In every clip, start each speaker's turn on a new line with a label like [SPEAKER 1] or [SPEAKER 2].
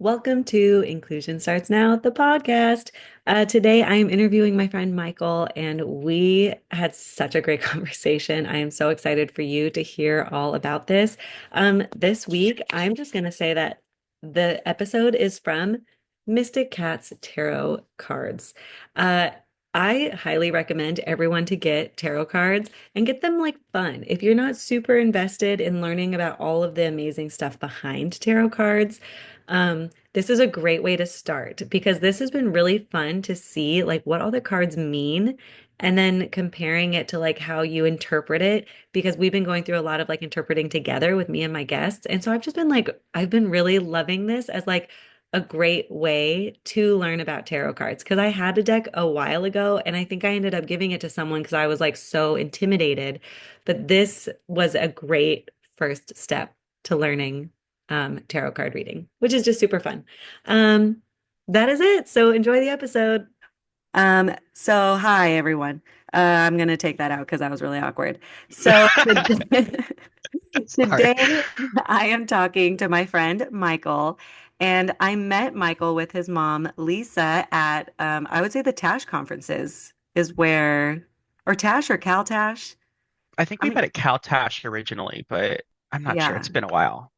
[SPEAKER 1] Welcome to Inclusion Starts Now, the podcast. Today, I am interviewing my friend Michael, and we had such a great conversation. I am so excited for you to hear all about this. This week, I'm just going to say that the episode is from Mystic Cat's Tarot Cards. Uh, I highly recommend everyone to get tarot cards and get them like fun. If you're not super invested in learning about all of the amazing stuff behind tarot cards, this is a great way to start because this has been really fun to see like what all the cards mean and then comparing it to like how you interpret it because we've been going through a lot of like interpreting together with me and my guests. And so I've just been like, I've been really loving this as like a great way to learn about tarot cards because I had a deck a while ago and I think I ended up giving it to someone because I was like so intimidated. But this was a great first step to learning tarot card reading, which is just super fun. Um, that is it. So enjoy the episode.
[SPEAKER 2] So hi everyone. I'm gonna take that out because that was really awkward. So
[SPEAKER 3] Sorry.
[SPEAKER 2] today I am talking to my friend Michael, and I met Michael with his mom Lisa at I would say the Tash conferences is where, or Tash or Cal Tash.
[SPEAKER 3] I think
[SPEAKER 2] I
[SPEAKER 3] we
[SPEAKER 2] mean,
[SPEAKER 3] met at Caltash originally, but I'm not sure.
[SPEAKER 2] yeah,
[SPEAKER 3] It's been a while.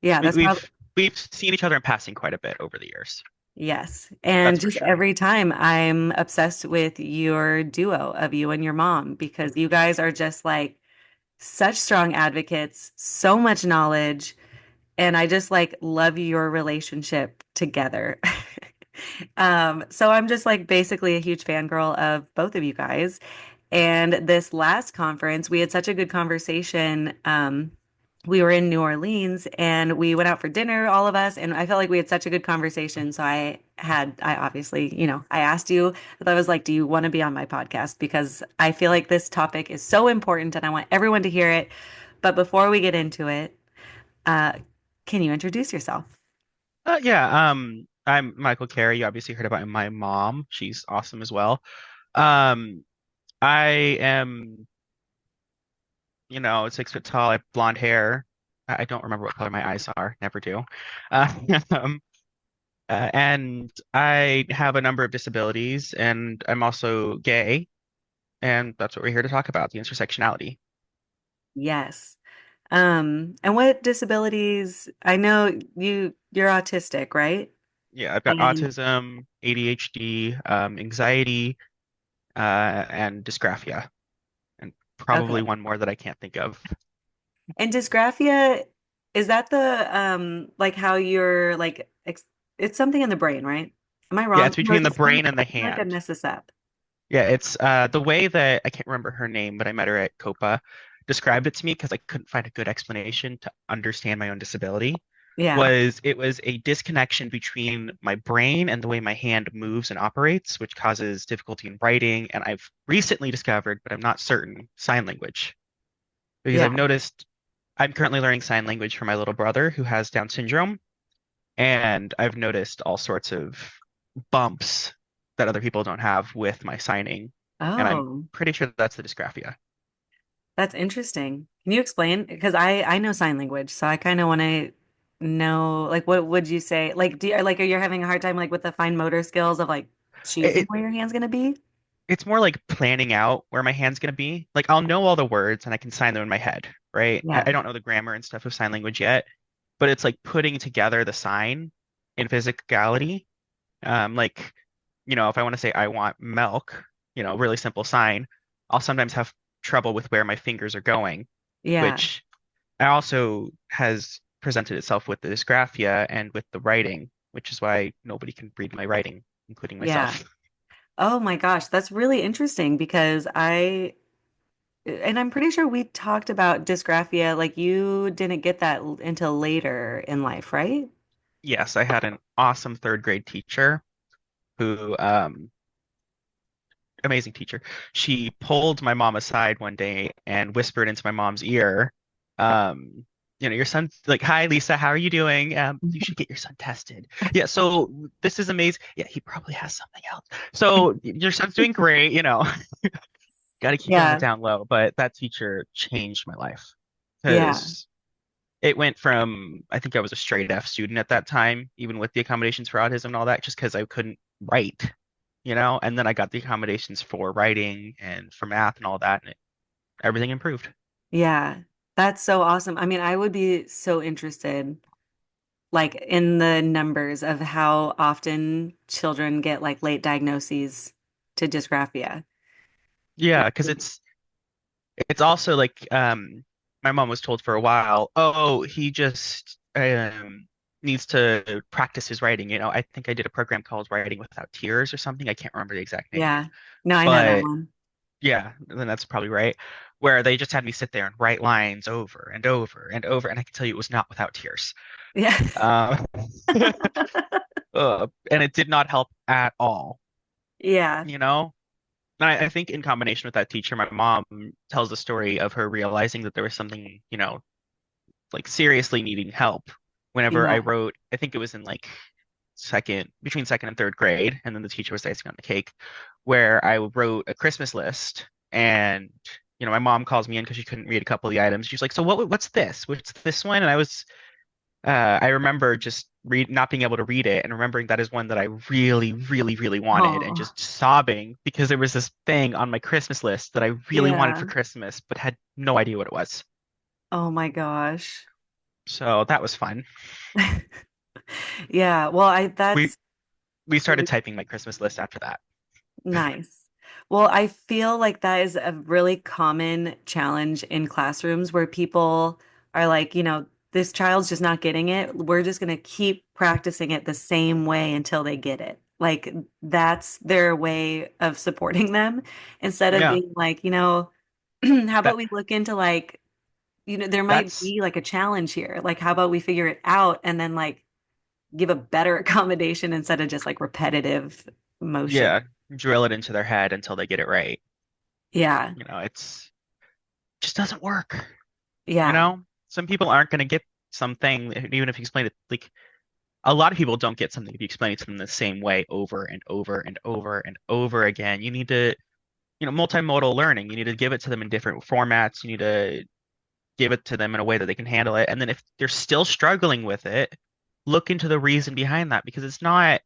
[SPEAKER 2] yeah,
[SPEAKER 3] We,
[SPEAKER 2] that's probably.
[SPEAKER 3] we've seen each other in passing quite a bit over the years.
[SPEAKER 2] Yes. And
[SPEAKER 3] That's for
[SPEAKER 2] just
[SPEAKER 3] sure.
[SPEAKER 2] every time I'm obsessed with your duo of you and your mom because you guys are just like such strong advocates, so much knowledge, and I just like love your relationship together. So I'm just like basically a huge fangirl of both of you guys. And this last conference, we had such a good conversation. We were in New Orleans and we went out for dinner, all of us, and I felt like we had such a good conversation. So I obviously, I asked you, I was like, do you want to be on my podcast? Because I feel like this topic is so important and I want everyone to hear it. But before we get into it, uh, can you introduce yourself?
[SPEAKER 3] Yeah, I'm Michael Carey. You obviously heard about my mom. She's awesome as well. Um, I am, 6 foot tall. I have blonde hair. I don't remember what color my eyes are. Never do. Uh, um, and I have a number of disabilities, and I'm also gay. And that's what we're here to talk about, the intersectionality.
[SPEAKER 2] Yes. And what disabilities? I know you're autistic, right?
[SPEAKER 3] Yeah, I've got
[SPEAKER 2] And
[SPEAKER 3] autism, ADHD, anxiety, and dysgraphia, and probably
[SPEAKER 2] okay.
[SPEAKER 3] one more that I can't think of.
[SPEAKER 2] And dysgraphia, is that the like how you're like it's something in the brain, right? Am I
[SPEAKER 3] Yeah,
[SPEAKER 2] wrong?
[SPEAKER 3] it's
[SPEAKER 2] No,
[SPEAKER 3] between the
[SPEAKER 2] just I
[SPEAKER 3] brain and the
[SPEAKER 2] feel like I
[SPEAKER 3] hand.
[SPEAKER 2] messed this up.
[SPEAKER 3] Yeah, it's the way that I can't remember her name, but I met her at Copa, described it to me because I couldn't find a good explanation to understand my own disability.
[SPEAKER 2] Yeah.
[SPEAKER 3] It was a disconnection between my brain and the way my hand moves and operates, which causes difficulty in writing. And I've recently discovered, but I'm not certain, sign language. Because
[SPEAKER 2] Yeah.
[SPEAKER 3] I've noticed I'm currently learning sign language for my little brother who has Down syndrome, and I've noticed all sorts of bumps that other people don't have with my signing, and I'm
[SPEAKER 2] Oh,
[SPEAKER 3] pretty sure that's the dysgraphia.
[SPEAKER 2] that's interesting. Can you explain? Because I know sign language, so I kind of want to know like what would you say? Like do you like are you having a hard time like with the fine motor skills of like choosing
[SPEAKER 3] It
[SPEAKER 2] where your hand's gonna be?
[SPEAKER 3] it's more like planning out where my hand's gonna be. Like I'll know all the words and I can sign them in my head, right? I
[SPEAKER 2] Yeah.
[SPEAKER 3] don't know the grammar and stuff of sign language yet, but it's like putting together the sign in physicality. Like, if I want to say I want milk, really simple sign, I'll sometimes have trouble with where my fingers are going,
[SPEAKER 2] Yeah.
[SPEAKER 3] which also has presented itself with the dysgraphia and with the writing, which is why nobody can read my writing, including
[SPEAKER 2] Yeah.
[SPEAKER 3] myself.
[SPEAKER 2] Oh my gosh, that's really interesting because and I'm pretty sure we talked about dysgraphia, like you didn't get that until later in life, right?
[SPEAKER 3] Yes, I had an awesome third grade teacher who, amazing teacher. She pulled my mom aside one day and whispered into my mom's ear, your son's like, "Hi, Lisa, how are you doing? You should get your son tested." Yeah, so this is amazing. Yeah, he probably has something else. So your son's doing great, got to keep it on the
[SPEAKER 2] Yeah.
[SPEAKER 3] down low. But that teacher changed my life
[SPEAKER 2] Yeah.
[SPEAKER 3] because it went from, I think I was a straight F student at that time, even with the accommodations for autism and all that, just because I couldn't write, and then I got the accommodations for writing and for math and all that, and everything improved.
[SPEAKER 2] Yeah, that's so awesome. I mean, I would be so interested, like, in the numbers of how often children get like late diagnoses to dysgraphia.
[SPEAKER 3] Yeah, because it's also like my mom was told for a while, oh, he just needs to practice his writing. I think I did a program called Writing Without Tears or something. I can't remember the exact name.
[SPEAKER 2] Yeah. No, I know that
[SPEAKER 3] But
[SPEAKER 2] one.
[SPEAKER 3] yeah, then that's probably right. Where they just had me sit there and write lines over and over and over, and I can tell you it was not without tears.
[SPEAKER 2] Yeah.
[SPEAKER 3] Uh, and it did not help at all,
[SPEAKER 2] Yeah.
[SPEAKER 3] you know? And I think in combination with that teacher, my mom tells the story of her realizing that there was something, like seriously needing help whenever I
[SPEAKER 2] Yeah.
[SPEAKER 3] wrote, I think it was in like between second and third grade, and then the teacher was icing on the cake, where I wrote a Christmas list, and my mom calls me in because she couldn't read a couple of the items. She's like, "So what's this? What's this one?" And I remember just not being able to read it and remembering that is one that I really, really, really wanted, and
[SPEAKER 2] Oh,
[SPEAKER 3] just sobbing because there was this thing on my Christmas list that I really wanted
[SPEAKER 2] yeah.
[SPEAKER 3] for Christmas, but had no idea what it was.
[SPEAKER 2] Oh my gosh.
[SPEAKER 3] So that was fun.
[SPEAKER 2] Yeah. Well,
[SPEAKER 3] We we started typing my Christmas list after that.
[SPEAKER 2] nice. Well, I feel like that is a really common challenge in classrooms where people are like, this child's just not getting it. We're just going to keep practicing it the same way until they get it. Like that's their way of supporting them instead of
[SPEAKER 3] Yeah,
[SPEAKER 2] being like, how about
[SPEAKER 3] that
[SPEAKER 2] we look into like, there might
[SPEAKER 3] that's
[SPEAKER 2] be like a challenge here. Like, how about we figure it out and then like give a better accommodation instead of just like repetitive motion.
[SPEAKER 3] yeah, drill it into their head until they get it right.
[SPEAKER 2] Yeah.
[SPEAKER 3] It's just doesn't work.
[SPEAKER 2] Yeah.
[SPEAKER 3] Some people aren't going to get something even if you explain it like a lot of people don't get something if you explain it to them the same way over and over and over and over again. You need to, multimodal learning. You need to give it to them in different formats. You need to give it to them in a way that they can handle it. And then if they're still struggling with it, look into the reason behind that because it's not,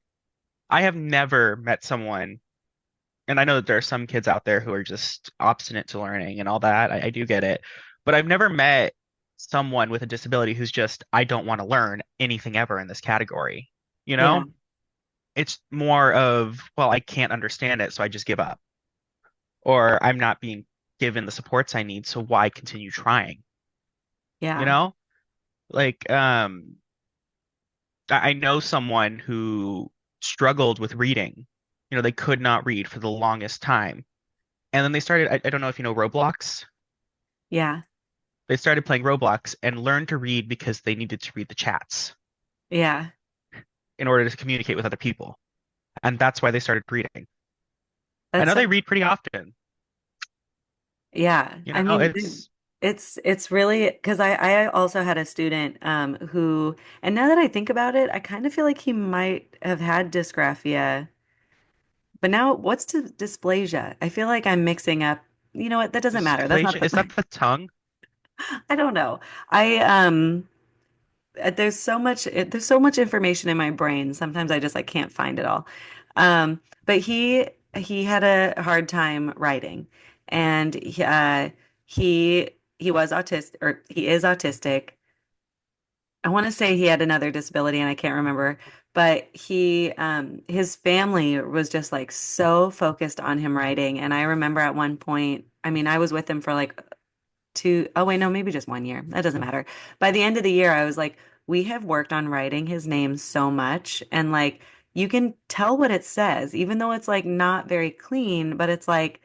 [SPEAKER 3] I have never met someone, and I know that there are some kids out there who are just obstinate to learning and all that. I do get it. But I've never met someone with a disability who's just, I don't want to learn anything ever in this category. You
[SPEAKER 2] Yeah.
[SPEAKER 3] know? It's more of, well, I can't understand it, so I just give up. Or I'm not being given the supports I need, so why continue trying? You
[SPEAKER 2] Yeah.
[SPEAKER 3] know? Like, I know someone who struggled with reading. They could not read for the longest time. And then they started, I don't know if you know Roblox.
[SPEAKER 2] Yeah.
[SPEAKER 3] They started playing Roblox and learned to read because they needed to read the chats
[SPEAKER 2] Yeah.
[SPEAKER 3] in order to communicate with other people. And that's why they started reading. I
[SPEAKER 2] That's
[SPEAKER 3] know
[SPEAKER 2] so,
[SPEAKER 3] they read pretty often.
[SPEAKER 2] yeah. I mean,
[SPEAKER 3] It's
[SPEAKER 2] it's really because I also had a student who, and now that I think about it, I kind of feel like he might have had dysgraphia. But now what's dysplasia? I feel like I'm mixing up. You know what? That doesn't matter. That's not
[SPEAKER 3] dysplasia.
[SPEAKER 2] the,
[SPEAKER 3] Is that the tongue?
[SPEAKER 2] I don't know. I there's so much information in my brain. Sometimes I just like can't find it all. But he had a hard time writing, and he he was autistic or he is autistic. I want to say he had another disability and I can't remember, but his family was just like so focused on him writing. And I remember at one point, I mean, I was with him for like oh wait, no, maybe just 1 year. That doesn't matter. By the end of the year, I was like, we have worked on writing his name so much. And like, you can tell what it says, even though it's like not very clean, but it's like,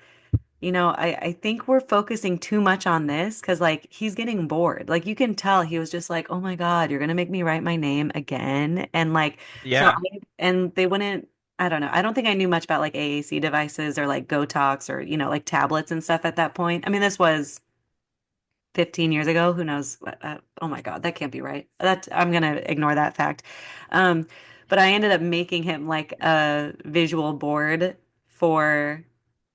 [SPEAKER 2] I think we're focusing too much on this because like he's getting bored. Like you can tell he was just like, oh my God, you're gonna make me write my name again. And like,
[SPEAKER 3] Yeah.
[SPEAKER 2] and they wouldn't, I don't know. I don't think I knew much about like AAC devices or like Go Talks or, like tablets and stuff at that point. I mean, this was 15 years ago. Who knows? Oh my God, that can't be right. I'm gonna ignore that fact. Um, but I ended up making him like a visual board for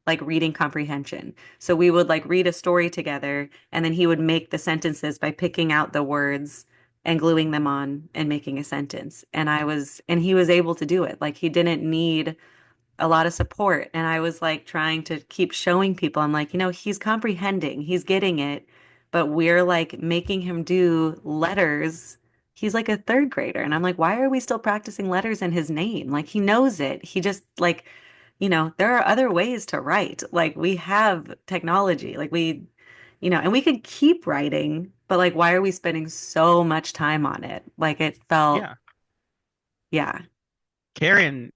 [SPEAKER 2] like reading comprehension. So we would like read a story together, and then he would make the sentences by picking out the words and gluing them on and making a sentence. And he was able to do it. Like he didn't need a lot of support. And I was like trying to keep showing people, I'm like, he's comprehending, he's getting it, but we're like making him do letters. He's like a third grader. And I'm like, why are we still practicing letters in his name? Like he knows it. He just like, there are other ways to write. Like we have technology, like and we could keep writing, but like, why are we spending so much time on it? Like it felt,
[SPEAKER 3] Yeah.
[SPEAKER 2] yeah.
[SPEAKER 3] Karen,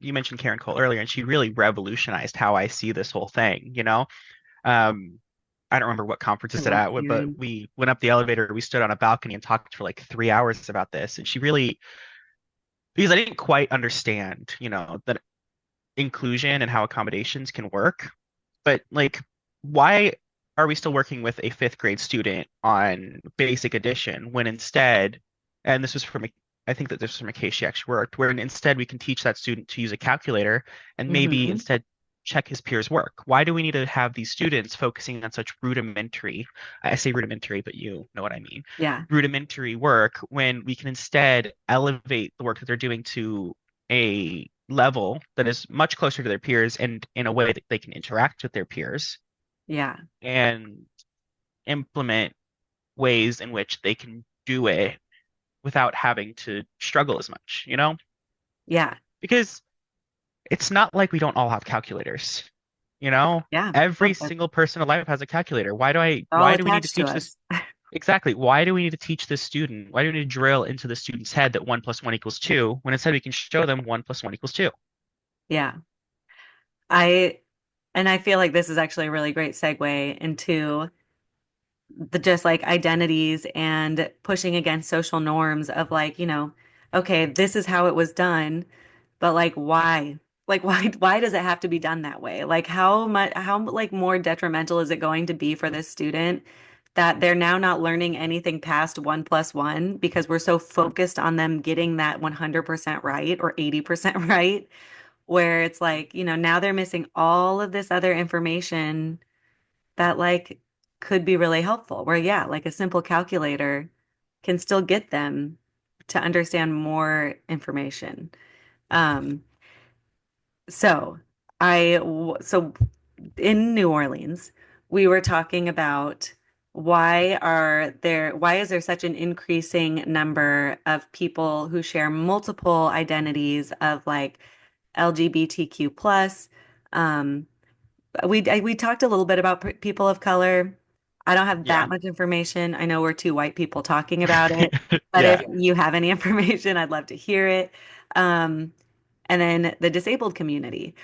[SPEAKER 3] you mentioned Karen Cole earlier, and she really revolutionized how I see this whole thing, you know? Um, I don't remember what conference
[SPEAKER 2] I
[SPEAKER 3] it's
[SPEAKER 2] love
[SPEAKER 3] at, but
[SPEAKER 2] Karen.
[SPEAKER 3] we went up the elevator, we stood on a balcony and talked for like 3 hours about this. And she really, because I didn't quite understand, that inclusion and how accommodations can work. But like, why are we still working with a fifth grade student on basic addition when instead, and this was from I think that this was from a case she actually worked, where instead we can teach that student to use a calculator and maybe
[SPEAKER 2] Hmm.
[SPEAKER 3] instead check his peers' work. Why do we need to have these students focusing on such rudimentary, I say rudimentary, but you know what I mean,
[SPEAKER 2] Yeah.
[SPEAKER 3] rudimentary work when we can instead elevate the work that they're doing to a level that is much closer to their peers and in a way that they can interact with their peers
[SPEAKER 2] Yeah.
[SPEAKER 3] and implement ways in which they can do it without having to struggle as much, you know?
[SPEAKER 2] Yeah.
[SPEAKER 3] Because it's not like we don't all have calculators, you know?
[SPEAKER 2] Yeah.
[SPEAKER 3] Every
[SPEAKER 2] Oh, but
[SPEAKER 3] single person alive has a calculator.
[SPEAKER 2] they're all
[SPEAKER 3] Why do we need to
[SPEAKER 2] attached to
[SPEAKER 3] teach this?
[SPEAKER 2] us.
[SPEAKER 3] Exactly. Why do we need to teach this student? Why do we need to drill into the student's head that 1 + 1 = 2 when instead we can show them 1 + 1 = 2?
[SPEAKER 2] Yeah. I and I feel like this is actually a really great segue into the just like identities and pushing against social norms of like, okay, this is how it was done, but like why? Like why does it have to be done that way? Like how like more detrimental is it going to be for this student that they're now not learning anything past 1 + 1 because we're so focused on them getting that 100% right or 80% right, where it's like, now they're missing all of this other information that like could be really helpful. Where yeah, like a simple calculator can still get them to understand more information. Um, so so in New Orleans, we were talking about why is there such an increasing number of people who share multiple identities of like LGBTQ plus. Um, we talked a little bit about people of color. I don't have that
[SPEAKER 3] Yeah.
[SPEAKER 2] much information. I know we're two white people talking about it, but if
[SPEAKER 3] Yeah.
[SPEAKER 2] you have any information, I'd love to hear it. Um, and then the disabled community.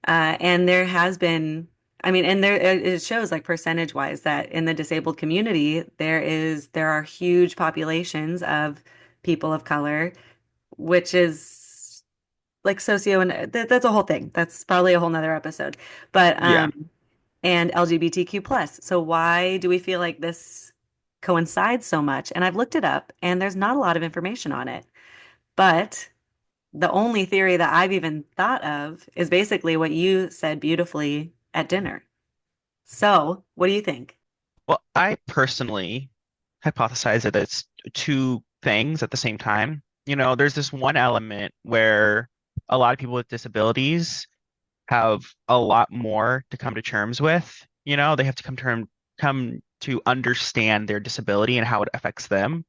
[SPEAKER 2] And there has been, I mean, and it shows like percentage wise that in the disabled community, there are huge populations of people of color, which is like socio and that's a whole thing. That's probably a whole nother episode. But
[SPEAKER 3] Yeah.
[SPEAKER 2] and LGBTQ plus. So why do we feel like this coincides so much? And I've looked it up and there's not a lot of information on it. But the only theory that I've even thought of is basically what you said beautifully at dinner. So, what do you think?
[SPEAKER 3] Well, I personally hypothesize that it's two things at the same time. There's this one element where a lot of people with disabilities have a lot more to come to terms with. They have to come to understand their disability and how it affects them,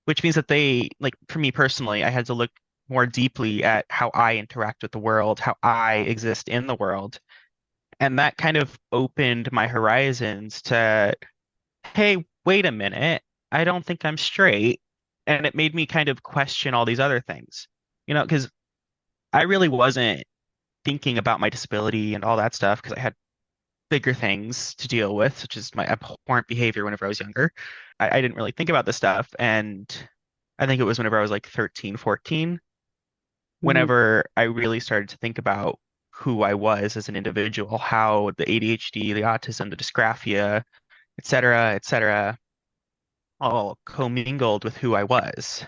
[SPEAKER 3] which means that they, like for me personally, I had to look more deeply at how I interact with the world, how I exist in the world. And that kind of opened my horizons to, hey, wait a minute, I don't think I'm straight. And it made me kind of question all these other things, because I really wasn't thinking about my disability and all that stuff because I had bigger things to deal with, such as my abhorrent behavior whenever I was younger. I didn't really think about this stuff. And I think it was whenever I was like 13, 14,
[SPEAKER 2] Mhm.
[SPEAKER 3] whenever I really started to think about who I was as an individual, how the ADHD, the autism, the dysgraphia, et cetera, all commingled with who I was,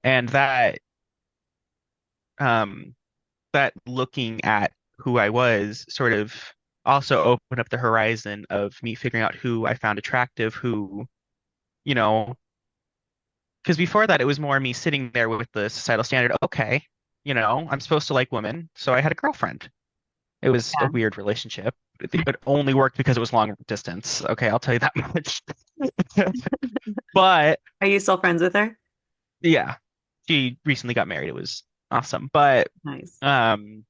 [SPEAKER 3] And um that looking at who I was sort of also opened up the horizon of me figuring out who I found attractive, who, you know, because before that, it was more me sitting there with the societal standard. Okay, I'm supposed to like women, so I had a girlfriend. It was a
[SPEAKER 2] Yeah.
[SPEAKER 3] weird relationship. It only worked because it was long distance. Okay, I'll tell you that much. But
[SPEAKER 2] Are you still friends with her?
[SPEAKER 3] yeah, she recently got married. It was awesome. But
[SPEAKER 2] Nice.
[SPEAKER 3] um,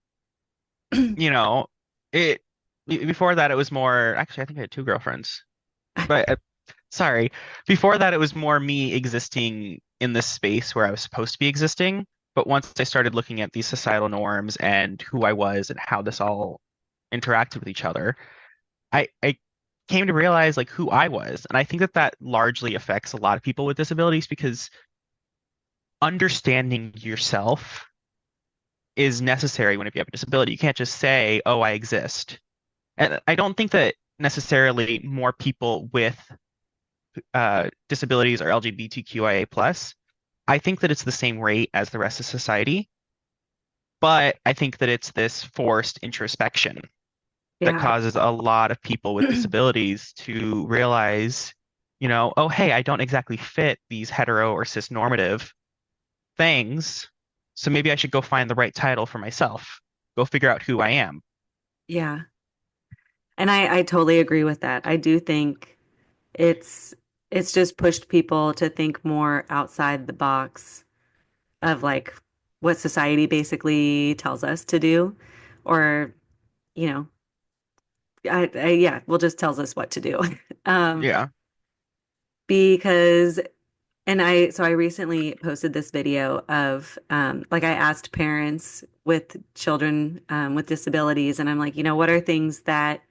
[SPEAKER 3] you know, it before that it was more actually I think I had two girlfriends. But sorry, before that it was more me existing in this space where I was supposed to be existing. But once I started looking at these societal norms and who I was and how this all interacted with each other, I came to realize like who I was. And I think that that largely affects a lot of people with disabilities because understanding yourself is necessary whenever you have a disability. You can't just say, "Oh, I exist." And I don't think that necessarily more people with disabilities are LGBTQIA plus. I think that it's the same rate as the rest of society, but I think that it's this forced introspection that
[SPEAKER 2] Yeah.
[SPEAKER 3] causes a lot of people with disabilities to realize, oh, hey, I don't exactly fit these hetero or cis normative things, so maybe I should go find the right title for myself, go figure out who I am.
[SPEAKER 2] Yeah. And I totally agree with that. I do think it's it's just pushed people to think more outside the box of like what society basically tells us to do, or you know, yeah, well, just tells us what to do. Um,
[SPEAKER 3] Yeah.
[SPEAKER 2] because and I recently posted this video of like I asked parents with children with disabilities, and I'm like, what are things that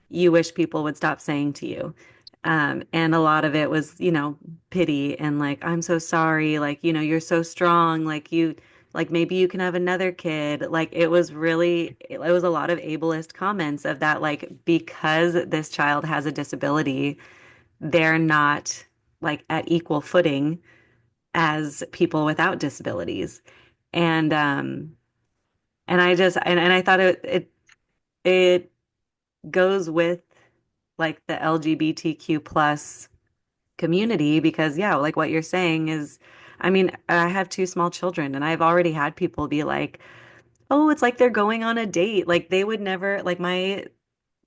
[SPEAKER 2] you wish people would stop saying to you? And a lot of it was, pity and like, I'm so sorry, like, you're so strong, like maybe you can have another kid. Like it was a lot of ableist comments of that, like, because this child has a disability, they're not like at equal footing as people without disabilities. And and I thought it goes with like the LGBTQ plus community because yeah, like what you're saying is, I mean, I have two small children and I've already had people be like, "Oh, it's like they're going on a date." Like they would never, like my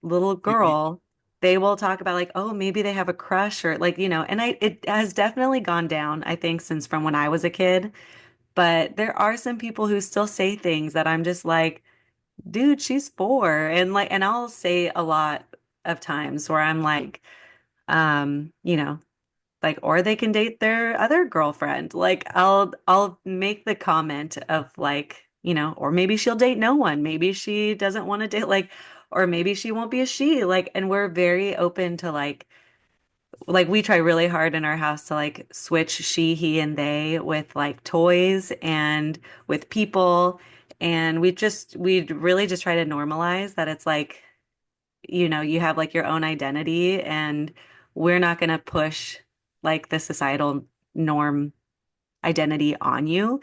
[SPEAKER 2] little
[SPEAKER 3] Y-
[SPEAKER 2] girl, they will talk about like, "Oh, maybe they have a crush," or like, and it has definitely gone down, I think, since from when I was a kid. But there are some people who still say things that I'm just like, dude, she's four. And I'll say a lot of times where I'm like, like, or they can date their other girlfriend. Like I'll make the comment of like, or maybe she'll date no one. Maybe she doesn't want to date like, or maybe she won't be a she. Like, and we're very open to like we try really hard in our house to like switch she, he, and they with like toys and with people. And we really just try to normalize that it's like, you have like your own identity and we're not going to push like the societal norm identity on you.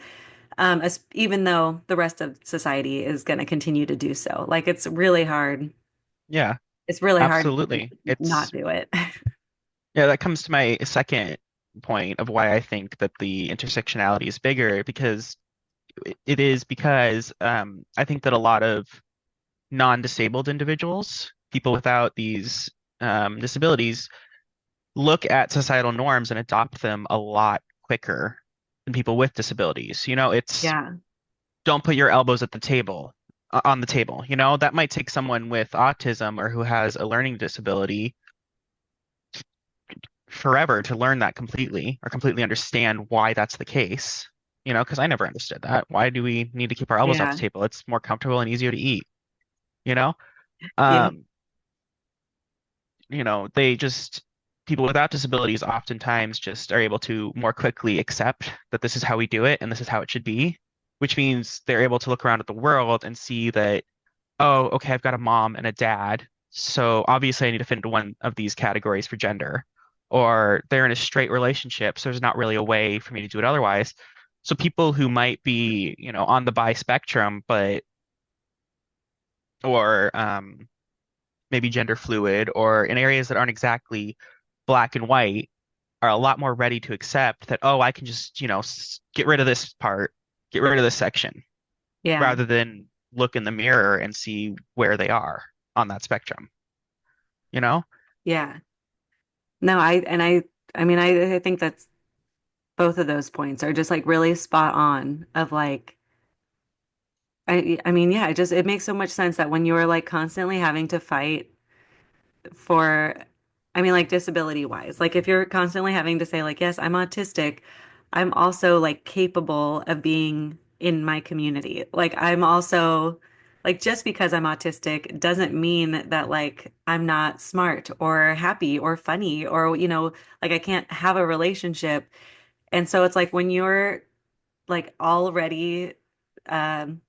[SPEAKER 2] Even though the rest of society is going to continue to do so. Like it's really hard.
[SPEAKER 3] Yeah,
[SPEAKER 2] It's really hard to
[SPEAKER 3] absolutely.
[SPEAKER 2] not do it.
[SPEAKER 3] Yeah, that comes to my second point of why I think that the intersectionality is bigger because it is because I think that a lot of non-disabled individuals, people without these disabilities, look at societal norms and adopt them a lot quicker than people with disabilities. It's
[SPEAKER 2] Yeah.
[SPEAKER 3] don't put your elbows at the table on the table. That might take someone with autism or who has a learning disability forever to learn that completely or completely understand why that's the case. Because I never understood that. Why do we need to keep our elbows off the
[SPEAKER 2] Yeah.
[SPEAKER 3] table? It's more comfortable and easier to eat, you know?
[SPEAKER 2] Yeah.
[SPEAKER 3] Um, they just people without disabilities oftentimes just are able to more quickly accept that this is how we do it and this is how it should be, which means they're able to look around at the world and see that, oh, okay, I've got a mom and a dad, so obviously I need to fit into one of these categories for gender. Or they're in a straight relationship, so there's not really a way for me to do it otherwise. So people who might be, on the bi spectrum, but or maybe gender fluid or in areas that aren't exactly black and white are a lot more ready to accept that, oh, I can just, get rid of this part, get rid of this section,
[SPEAKER 2] Yeah.
[SPEAKER 3] rather than look in the mirror and see where they are on that spectrum, you know?
[SPEAKER 2] Yeah. No, I think that's both of those points are just like really spot on of like I mean, yeah, it makes so much sense that when you're like constantly having to fight for, I mean, like disability wise, like if you're constantly having to say like, yes, I'm autistic, I'm also like capable of being in my community. Like I'm also like just because I'm autistic doesn't mean that like I'm not smart or happy or funny or like I can't have a relationship. And so it's like when you're like already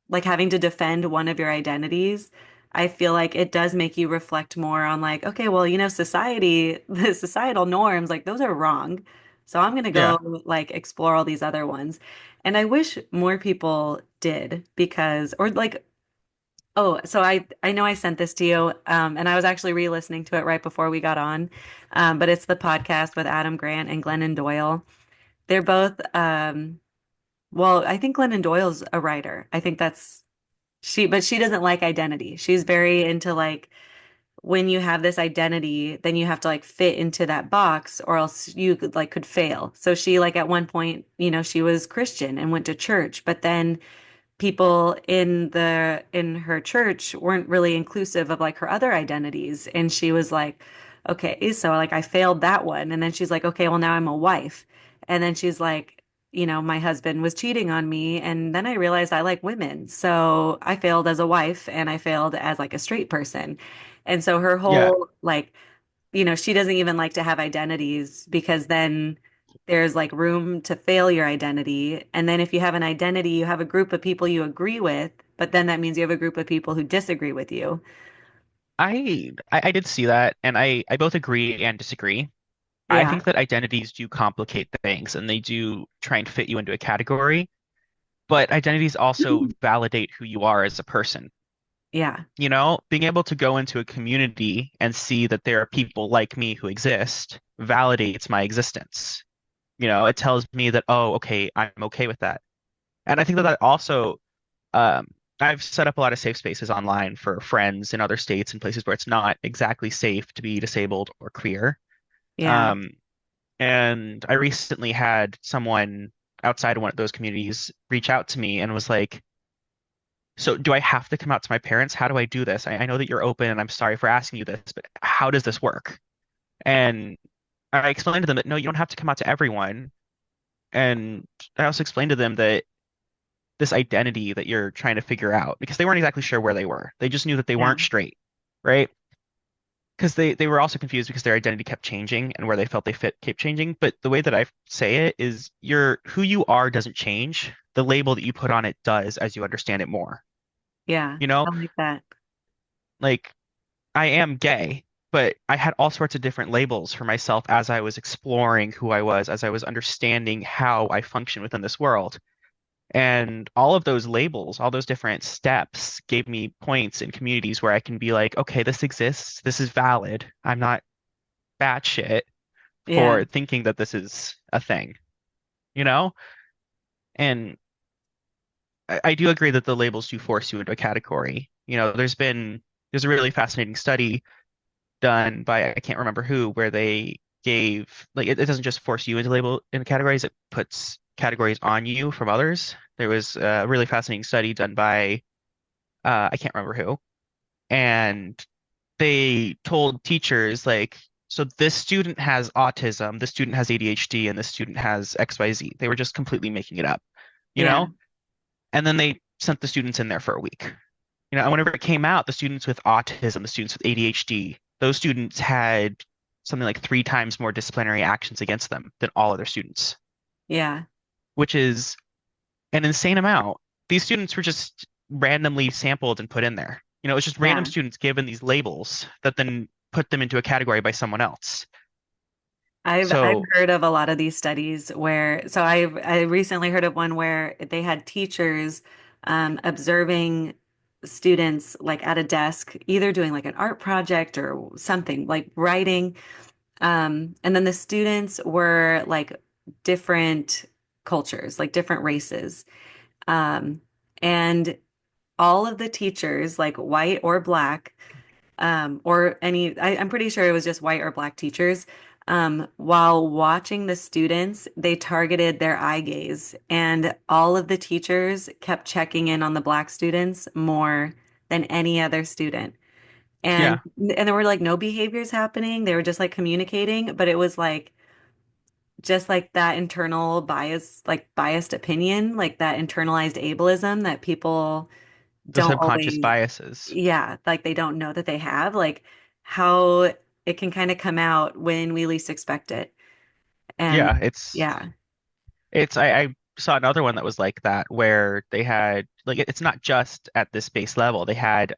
[SPEAKER 2] like having to defend one of your identities, I feel like it does make you reflect more on like, okay, well, society, the societal norms, like those are wrong. So I'm gonna
[SPEAKER 3] Yeah.
[SPEAKER 2] go like explore all these other ones. And I wish more people did because or like oh, so I know I sent this to you and I was actually re-listening to it right before we got on. But it's the podcast with Adam Grant and Glennon Doyle. They're both well, I think Glennon Doyle's a writer. I think that's but she doesn't like identity. She's very into like when you have this identity, then you have to like fit into that box or else you could fail. So she like at one point, she was Christian and went to church, but then people in her church weren't really inclusive of like her other identities and she was like okay so like I failed that one and then she's like okay well now I'm a wife and then she's like my husband was cheating on me and then I realized I like women so I failed as a wife and I failed as like a straight person and so her
[SPEAKER 3] Yeah.
[SPEAKER 2] whole like she doesn't even like to have identities because then there's like room to fail your identity. And then if you have an identity, you have a group of people you agree with, but then that means you have a group of people who disagree with you.
[SPEAKER 3] I did see that, and I both agree and disagree. I
[SPEAKER 2] Yeah.
[SPEAKER 3] think that identities do complicate things and they do try and fit you into a category, but identities also validate who you are as a person.
[SPEAKER 2] Yeah.
[SPEAKER 3] Being able to go into a community and see that there are people like me who exist validates my existence. It tells me that, oh, okay, I'm okay with that. And I think that that also, um, I've set up a lot of safe spaces online for friends in other states and places where it's not exactly safe to be disabled or queer.
[SPEAKER 2] Yeah.
[SPEAKER 3] Um, and I recently had someone outside of one of those communities reach out to me and was like, so do I have to come out to my parents? How do I do this? I know that you're open and I'm sorry for asking you this, but how does this work? And I explained to them that no, you don't have to come out to everyone. And I also explained to them that this identity that you're trying to figure out, because they weren't exactly sure where they were. They just knew that they
[SPEAKER 2] Yeah.
[SPEAKER 3] weren't straight, right? Because they were also confused because their identity kept changing and where they felt they fit kept changing. But the way that I say it is who you are doesn't change. The label that you put on it does as you understand it more.
[SPEAKER 2] Yeah.
[SPEAKER 3] You know,
[SPEAKER 2] I like that.
[SPEAKER 3] like I am gay, but I had all sorts of different labels for myself as I was exploring who I was, as I was understanding how I function within this world. And all of those labels, all those different steps gave me points in communities where I can be like, okay, this exists. This is valid. I'm not batshit
[SPEAKER 2] Yeah.
[SPEAKER 3] for thinking that this is a thing, you know? And I do agree that the labels do force you into a category. There's a really fascinating study done by I can't remember who, where they gave like it doesn't just force you into label into categories, it puts categories on you from others. There was a really fascinating study done by I can't remember who, and they told teachers like, so this student has autism, this student has ADHD, and this student has XYZ. They were just completely making it up, you
[SPEAKER 2] Yeah.
[SPEAKER 3] know? And then they sent the students in there for a week. And whenever it came out, the students with autism, the students with ADHD, those students had something like 3 times more disciplinary actions against them than all other students,
[SPEAKER 2] Yeah.
[SPEAKER 3] which is an insane amount. These students were just randomly sampled and put in there. It's just random
[SPEAKER 2] Yeah.
[SPEAKER 3] students given these labels that then put them into a category by someone else.
[SPEAKER 2] I've
[SPEAKER 3] So,
[SPEAKER 2] heard of a lot of these studies where so I recently heard of one where they had teachers observing students like at a desk either doing like an art project or something like writing And then the students were like different cultures, like different races. Um, and all of the teachers, like white or black, or I'm pretty sure it was just white or black teachers. While watching the students, they targeted their eye gaze, and all of the teachers kept checking in on the black students more than any other student. And
[SPEAKER 3] Yeah,
[SPEAKER 2] and there were like no behaviors happening. They were just like communicating, but it was like just like that internal bias, like biased opinion, like that internalized ableism that people
[SPEAKER 3] the
[SPEAKER 2] don't
[SPEAKER 3] subconscious
[SPEAKER 2] always,
[SPEAKER 3] biases.
[SPEAKER 2] yeah, like they don't know that they have, like how it can kind of come out when we least expect it. And
[SPEAKER 3] Yeah, it's
[SPEAKER 2] yeah,
[SPEAKER 3] it's I saw another one that was like that where they had like it's not just at this base level. They had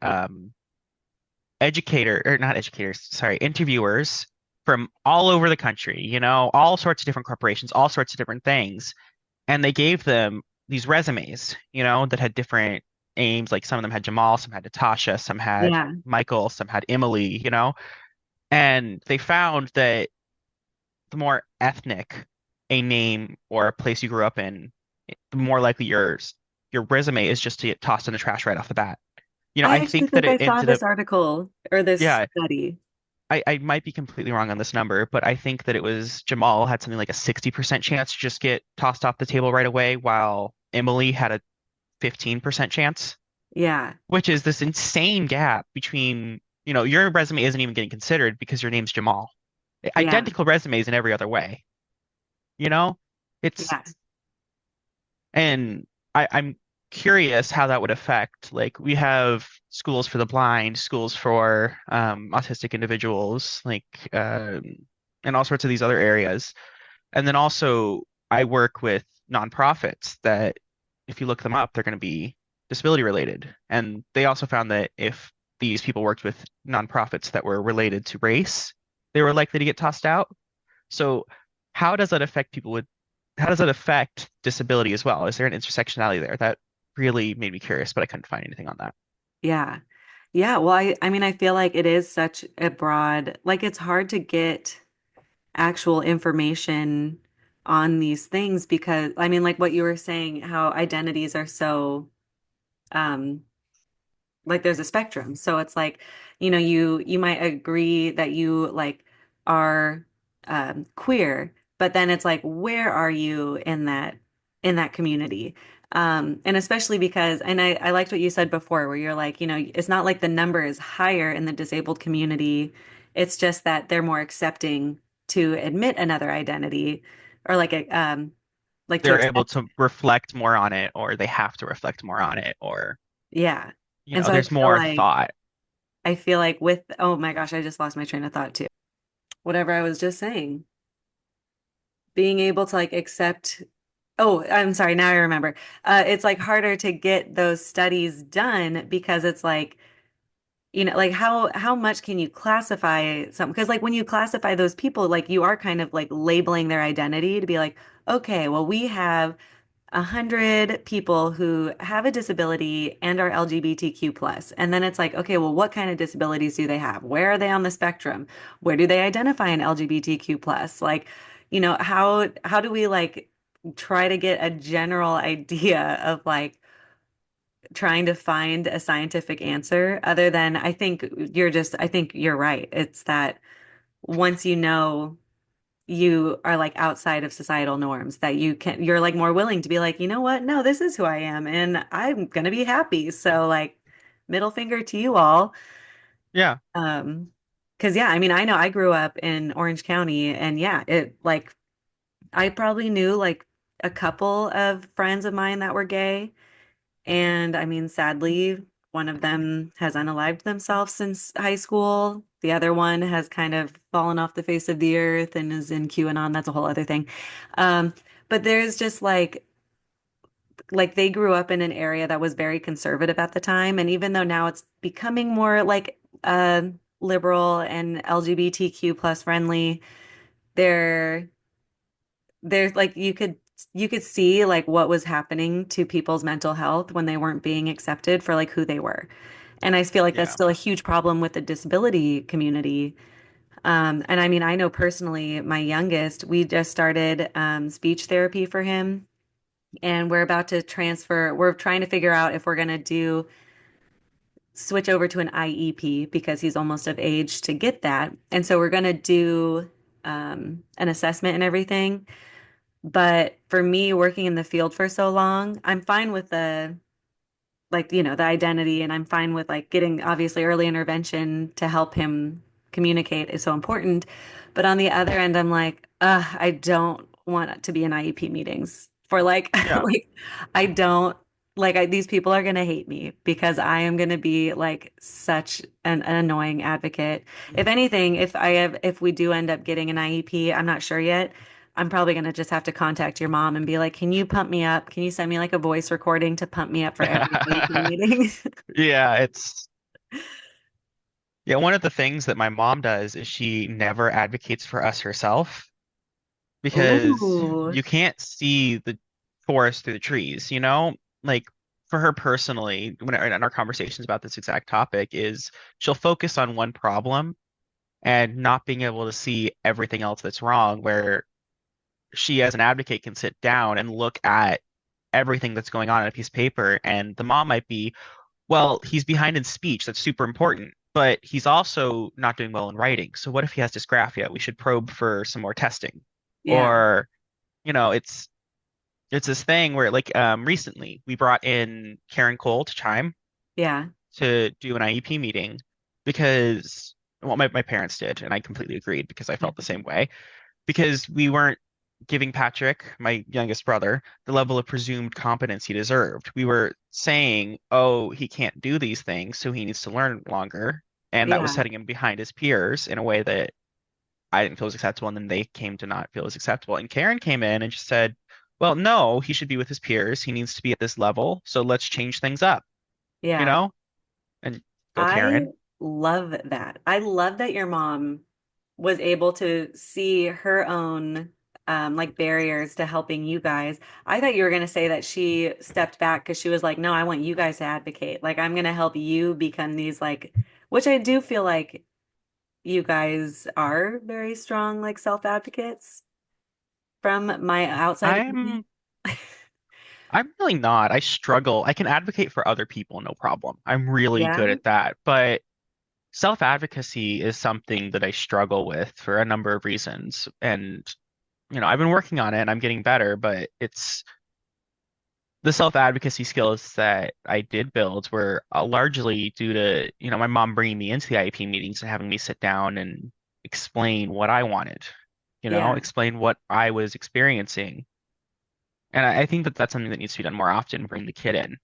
[SPEAKER 3] educator or not educators, sorry, interviewers from all over the country, all sorts of different corporations, all sorts of different things. And they gave them these resumes, that had different aims. Like some of them had Jamal, some had Natasha, some had
[SPEAKER 2] yeah,
[SPEAKER 3] Michael, some had Emily, and they found that the more ethnic a name or a place you grew up in, the more likely your resume is just to get tossed in the trash right off the bat.
[SPEAKER 2] I
[SPEAKER 3] I
[SPEAKER 2] actually
[SPEAKER 3] think that
[SPEAKER 2] think I
[SPEAKER 3] it
[SPEAKER 2] saw
[SPEAKER 3] ended up,
[SPEAKER 2] this article or this
[SPEAKER 3] yeah,
[SPEAKER 2] study.
[SPEAKER 3] I might be completely wrong on this number, but I think that it was Jamal had something like a 60% chance to just get tossed off the table right away, while Emily had a 15% chance,
[SPEAKER 2] Yeah,
[SPEAKER 3] which is this insane gap between, your resume isn't even getting considered because your name's Jamal.
[SPEAKER 2] yeah,
[SPEAKER 3] Identical resumes in every other way, you know? It's
[SPEAKER 2] yeah,
[SPEAKER 3] And I'm curious how that would affect, like, we have schools for the blind, schools for autistic individuals, like, and all sorts of these other areas. And then also, I work with nonprofits that, if you look them up, they're going to be disability related. And they also found that if these people worked with nonprofits that were related to race, they were likely to get tossed out. So how does that affect people with, how does that affect disability as well? Is there an intersectionality there? That really made me curious, but I couldn't find anything on that.
[SPEAKER 2] yeah. Yeah, well, I mean, I feel like it is such a broad, like it's hard to get actual information on these things because I mean, like what you were saying, how identities are so um like there's a spectrum. So it's like, you might agree that you like are queer, but then it's like, where are you in that community? And especially because, and I liked what you said before, where you're like, it's not like the number is higher in the disabled community. It's just that they're more accepting to admit another identity or like to
[SPEAKER 3] They're able
[SPEAKER 2] accept.
[SPEAKER 3] to reflect more on it, or they have to reflect more on it, or,
[SPEAKER 2] Yeah. And so I
[SPEAKER 3] there's
[SPEAKER 2] feel
[SPEAKER 3] more
[SPEAKER 2] like
[SPEAKER 3] thought.
[SPEAKER 2] I feel like with, oh my gosh, I just lost my train of thought too. Whatever I was just saying, being able to like accept, oh, I'm sorry, now I remember. It's like harder to get those studies done because it's like, like how much can you classify something? Because like when you classify those people, like you are kind of like labeling their identity to be like, okay, well, we have 100 people who have a disability and are LGBTQ plus. And then it's like, okay, well, what kind of disabilities do they have? Where are they on the spectrum? Where do they identify in LGBTQ plus? Like, how do we like try to get a general idea of like trying to find a scientific answer other than I think you're right. It's that once you are like outside of societal norms that you're like more willing to be like, you know what? No, this is who I am and I'm gonna be happy. So like middle finger to you all.
[SPEAKER 3] Yeah,
[SPEAKER 2] Um, because yeah, I mean, I know I grew up in Orange County and yeah, it like I probably knew like a couple of friends of mine that were gay. And I mean, sadly, one of them has unalived themselves since high school. The other one has kind of fallen off the face of the earth and is in QAnon. That's a whole other thing. Um, but there's just like they grew up in an area that was very conservative at the time. And even though now it's becoming more like liberal and LGBTQ plus friendly, there there's like you could see like what was happening to people's mental health when they weren't being accepted for like who they were. And I feel like that's
[SPEAKER 3] yeah.
[SPEAKER 2] still a huge problem with the disability community. And I mean, I know personally, my youngest, we just started speech therapy for him, and we're about to transfer. We're trying to figure out if we're going to do switch over to an IEP because he's almost of age to get that. And so we're going to do an assessment and everything. But for me, working in the field for so long, I'm fine with the like, the identity, and I'm fine with like getting obviously early intervention to help him communicate is so important. But on the other end, I'm like, I don't want to be in IEP meetings for like,
[SPEAKER 3] Yeah.
[SPEAKER 2] like, I don't these people are going to hate me because I am going to be like such an annoying advocate. If anything, if we do end up getting an IEP, I'm not sure yet. I'm probably going to just have to contact your mom and be like, can you pump me up? Can you send me like a voice recording to pump me up for every IEP meeting?
[SPEAKER 3] Yeah, yeah, one of the things that my mom does is she never advocates for us herself because
[SPEAKER 2] Ooh,
[SPEAKER 3] you can't see the forest through the trees, you know? Like for her personally, when in our conversations about this exact topic is she'll focus on one problem and not being able to see everything else that's wrong, where she as an advocate can sit down and look at everything that's going on a piece of paper, and the mom might be, well, he's behind in speech. That's super important. But he's also not doing well in writing. So what if he has dysgraphia? We should probe for some more testing.
[SPEAKER 2] yeah,
[SPEAKER 3] Or, it's this thing where like recently we brought in Karen Cole to Chime
[SPEAKER 2] yeah,
[SPEAKER 3] to do an IEP meeting because well my parents did, and I completely agreed because I felt the same way. Because we weren't giving Patrick, my youngest brother, the level of presumed competence he deserved. We were saying, oh, he can't do these things, so he needs to learn longer. And that was
[SPEAKER 2] yeah,
[SPEAKER 3] setting him behind his peers in a way that I didn't feel was acceptable. And then they came to not feel as acceptable. And Karen came in and just said, well, no, he should be with his peers. He needs to be at this level. So let's change things up, you
[SPEAKER 2] yeah.
[SPEAKER 3] know? And go,
[SPEAKER 2] I
[SPEAKER 3] Karen.
[SPEAKER 2] love that. I love that your mom was able to see her own like barriers to helping you guys. I thought you were going to say that she stepped back because she was like, no, I want you guys to advocate. Like, I'm going to help you become these like, which I do feel like you guys are very strong, like self-advocates from my outside opinion.
[SPEAKER 3] I'm I'm really not. I struggle. I can advocate for other people, no problem. I'm really good
[SPEAKER 2] Yeah,
[SPEAKER 3] at that. But self-advocacy is something that I struggle with for a number of reasons. And, I've been working on it and I'm getting better, but it's the self-advocacy skills that I did build were largely due to, my mom bringing me into the IEP meetings and having me sit down and explain what I wanted,
[SPEAKER 2] yeah,
[SPEAKER 3] explain what I was experiencing. And I think that that's something that needs to be done more often, bring the kid in,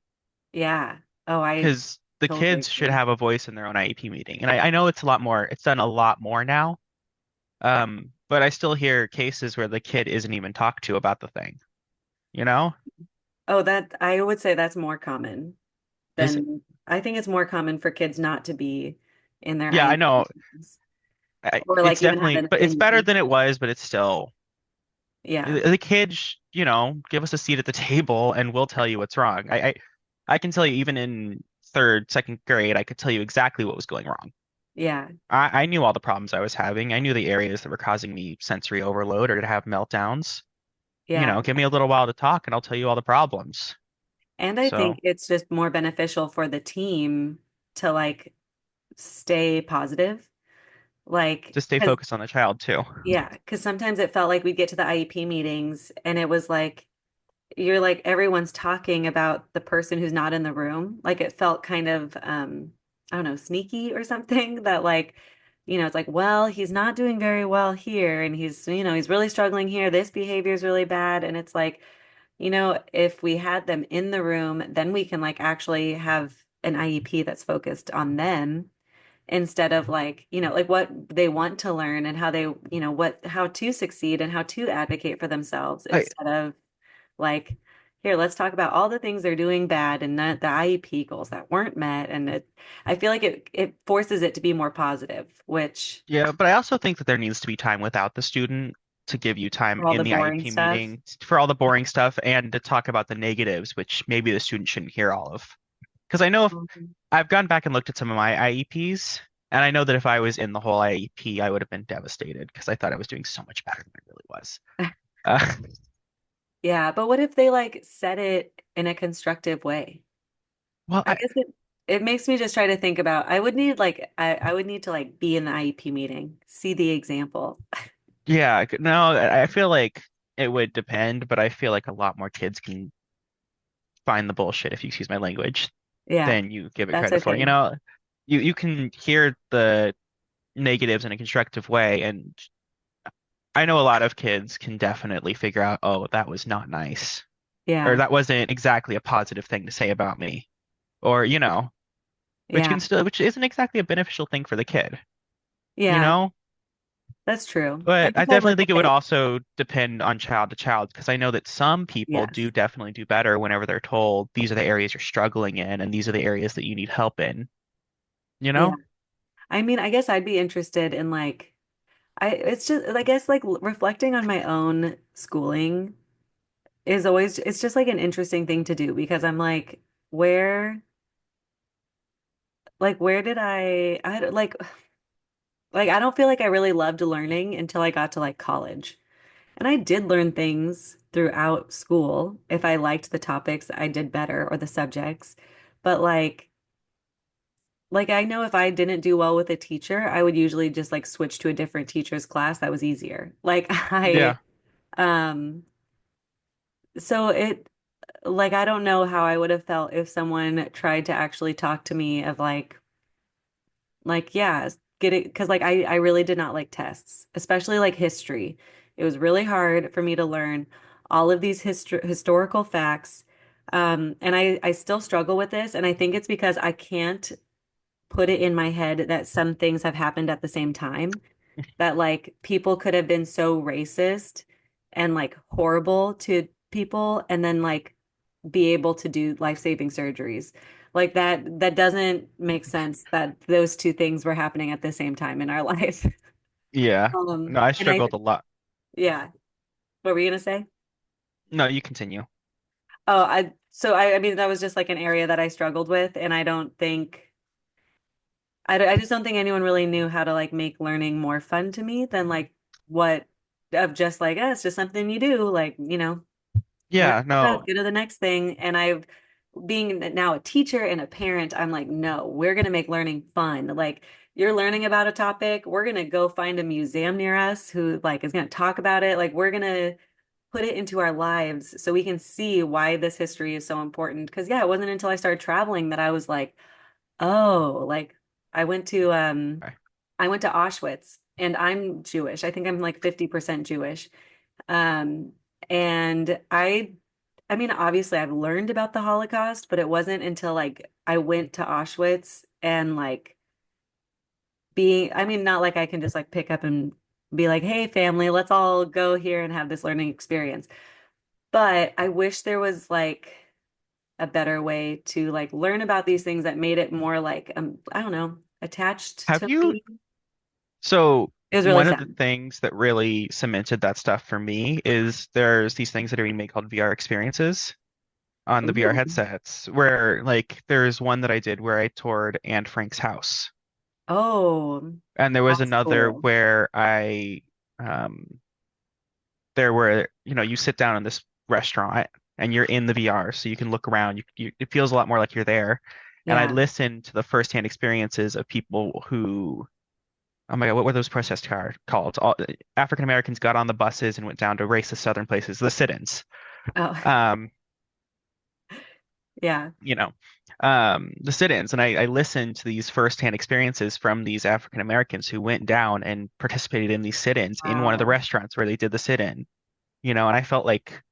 [SPEAKER 2] yeah. Oh, I
[SPEAKER 3] because the
[SPEAKER 2] totally
[SPEAKER 3] kids should
[SPEAKER 2] agree.
[SPEAKER 3] have a voice in their own IEP meeting. And I know it's a lot more, it's done a lot more now. But I still hear cases where the kid isn't even talked to about the thing, you know?
[SPEAKER 2] Oh, that I would say that's more common
[SPEAKER 3] Is it?
[SPEAKER 2] than I think it's more common for kids not to be in their
[SPEAKER 3] Yeah, I know.
[SPEAKER 2] IEPs or
[SPEAKER 3] It's
[SPEAKER 2] like even have
[SPEAKER 3] definitely,
[SPEAKER 2] an
[SPEAKER 3] but it's better
[SPEAKER 2] opinion.
[SPEAKER 3] than it was, but it's still,
[SPEAKER 2] Yeah,
[SPEAKER 3] the kids, give us a seat at the table and we'll tell you what's wrong. I can tell you even in third, second grade, I could tell you exactly what was going wrong.
[SPEAKER 2] yeah,
[SPEAKER 3] I knew all the problems I was having. I knew the areas that were causing me sensory overload or to have meltdowns.
[SPEAKER 2] yeah.
[SPEAKER 3] Give me a little while to talk and I'll tell you all the problems.
[SPEAKER 2] And I think
[SPEAKER 3] So
[SPEAKER 2] it's just more beneficial for the team to like stay positive. Like,
[SPEAKER 3] to stay
[SPEAKER 2] 'cause
[SPEAKER 3] focused on the child too.
[SPEAKER 2] yeah, because sometimes it felt like we'd get to the IEP meetings and it was like you're like everyone's talking about the person who's not in the room. Like it felt kind of I don't know, sneaky or something that like, it's like, well, he's not doing very well here and he's really struggling here. This behavior is really bad. And it's like, if we had them in the room, then we can like actually have an IEP that's focused on them instead of like, like what they want to learn and how they, how to succeed and how to advocate for themselves
[SPEAKER 3] I
[SPEAKER 2] instead of like, here, let's talk about all the things they're doing bad and the IEP goals that weren't met. And I feel like it forces it to be more positive, which
[SPEAKER 3] Yeah, but I also think that there needs to be time without the student to give you time
[SPEAKER 2] for all
[SPEAKER 3] in
[SPEAKER 2] the
[SPEAKER 3] the
[SPEAKER 2] boring
[SPEAKER 3] IEP
[SPEAKER 2] stuff.
[SPEAKER 3] meeting for all the boring stuff and to talk about the negatives, which maybe the student shouldn't hear all of. Because I know if
[SPEAKER 2] Mhm.
[SPEAKER 3] I've gone back and looked at some of my IEPs, And I know that if I was in the whole IEP, I would have been devastated because I thought I was doing so much better than I really was. Uh,
[SPEAKER 2] Yeah, but what if they like said it in a constructive way?
[SPEAKER 3] well,
[SPEAKER 2] I guess it makes me just try to think about I would need like I would need to like be in the IEP meeting, see the example.
[SPEAKER 3] yeah, no, I feel like it would depend, but I feel like a lot more kids can find the bullshit, if you excuse my language,
[SPEAKER 2] Yeah,
[SPEAKER 3] than you give it
[SPEAKER 2] that's
[SPEAKER 3] credit for.
[SPEAKER 2] okay.
[SPEAKER 3] You can hear the negatives in a constructive way, and I know a lot of kids can definitely figure out, oh, that was not nice, or
[SPEAKER 2] Yeah.
[SPEAKER 3] that wasn't exactly a positive thing to say about me, or
[SPEAKER 2] Yeah.
[SPEAKER 3] which isn't exactly a beneficial thing for the kid, you
[SPEAKER 2] Yeah,
[SPEAKER 3] know?
[SPEAKER 2] that's true. I
[SPEAKER 3] But I
[SPEAKER 2] guess I'd
[SPEAKER 3] definitely
[SPEAKER 2] look
[SPEAKER 3] think it
[SPEAKER 2] at
[SPEAKER 3] would
[SPEAKER 2] it.
[SPEAKER 3] also depend on child to child because I know that some people do
[SPEAKER 2] Yes.
[SPEAKER 3] definitely do better whenever they're told these are the areas you're struggling in and these are the areas that you need help in, you
[SPEAKER 2] Yeah.
[SPEAKER 3] know?
[SPEAKER 2] I mean, I guess I'd be interested in like it's just I guess like reflecting on my own schooling is always it's just like an interesting thing to do because I'm where where did like I don't feel like I really loved learning until I got to like college. And I did learn things throughout school. If I liked the topics, I did better or the subjects. But like I know if I didn't do well with a teacher, I would usually just like switch to a different teacher's class that was easier. Like I
[SPEAKER 3] Yeah.
[SPEAKER 2] um so it like I don't know how I would have felt if someone tried to actually talk to me of yeah, get it because like I really did not like tests, especially like history. It was really hard for me to learn all of these historical facts. And I still struggle with this, and I think it's because I can't put it in my head that some things have happened at the same time, that like people could have been so racist and like horrible to people and then like be able to do life-saving surgeries. Like that doesn't make sense that those two things were happening at the same time in our life.
[SPEAKER 3] Yeah. No, I
[SPEAKER 2] And I
[SPEAKER 3] struggled a lot.
[SPEAKER 2] yeah, what were you gonna say?
[SPEAKER 3] No, you continue.
[SPEAKER 2] Oh, I mean that was just like an area that I struggled with and I don't think I just don't think anyone really knew how to like make learning more fun to me than like what of just like, oh, it's just something you do, like, learn
[SPEAKER 3] Yeah,
[SPEAKER 2] stuff,
[SPEAKER 3] no.
[SPEAKER 2] go to the next thing. And I've being now a teacher and a parent, I'm like, no, we're gonna make learning fun. Like you're learning about a topic, we're gonna go find a museum near us who like is gonna talk about it. Like we're gonna put it into our lives so we can see why this history is so important. Because yeah, it wasn't until I started traveling that I was like, oh, like I went to um
[SPEAKER 3] Okay.
[SPEAKER 2] I went to Auschwitz and I'm Jewish. I think I'm like 50% Jewish. Um and I mean obviously I've learned about the Holocaust, but it wasn't until like I went to Auschwitz and like being I mean not like I can just like pick up and be like, "Hey family, let's all go here and have this learning experience." But I wish there was like a better way to like learn about these things that made it more like I don't know, attached
[SPEAKER 3] Have
[SPEAKER 2] to
[SPEAKER 3] you
[SPEAKER 2] me.
[SPEAKER 3] So
[SPEAKER 2] It was really
[SPEAKER 3] one of the
[SPEAKER 2] sad.
[SPEAKER 3] things that really cemented that stuff for me is there's these things that are being made called VR experiences on the VR
[SPEAKER 2] Ooh.
[SPEAKER 3] headsets where like there's one that I did where I toured Anne Frank's house.
[SPEAKER 2] Oh,
[SPEAKER 3] And there was
[SPEAKER 2] that's
[SPEAKER 3] another
[SPEAKER 2] cool.
[SPEAKER 3] where um there were, you sit down in this restaurant and you're in the VR so you can look around. It feels a lot more like you're there. And I
[SPEAKER 2] Yeah.
[SPEAKER 3] listened to the firsthand experiences of people who oh my God, what were those protest called? African Americans got on the buses and went down to racist southern places, the sit-ins.
[SPEAKER 2] Oh,
[SPEAKER 3] Um,
[SPEAKER 2] yeah.
[SPEAKER 3] you know, the sit-ins, and I listened to these firsthand experiences from these African Americans who went down and participated in these sit-ins in one of the
[SPEAKER 2] Wow.
[SPEAKER 3] restaurants where they did the sit-in. And I felt like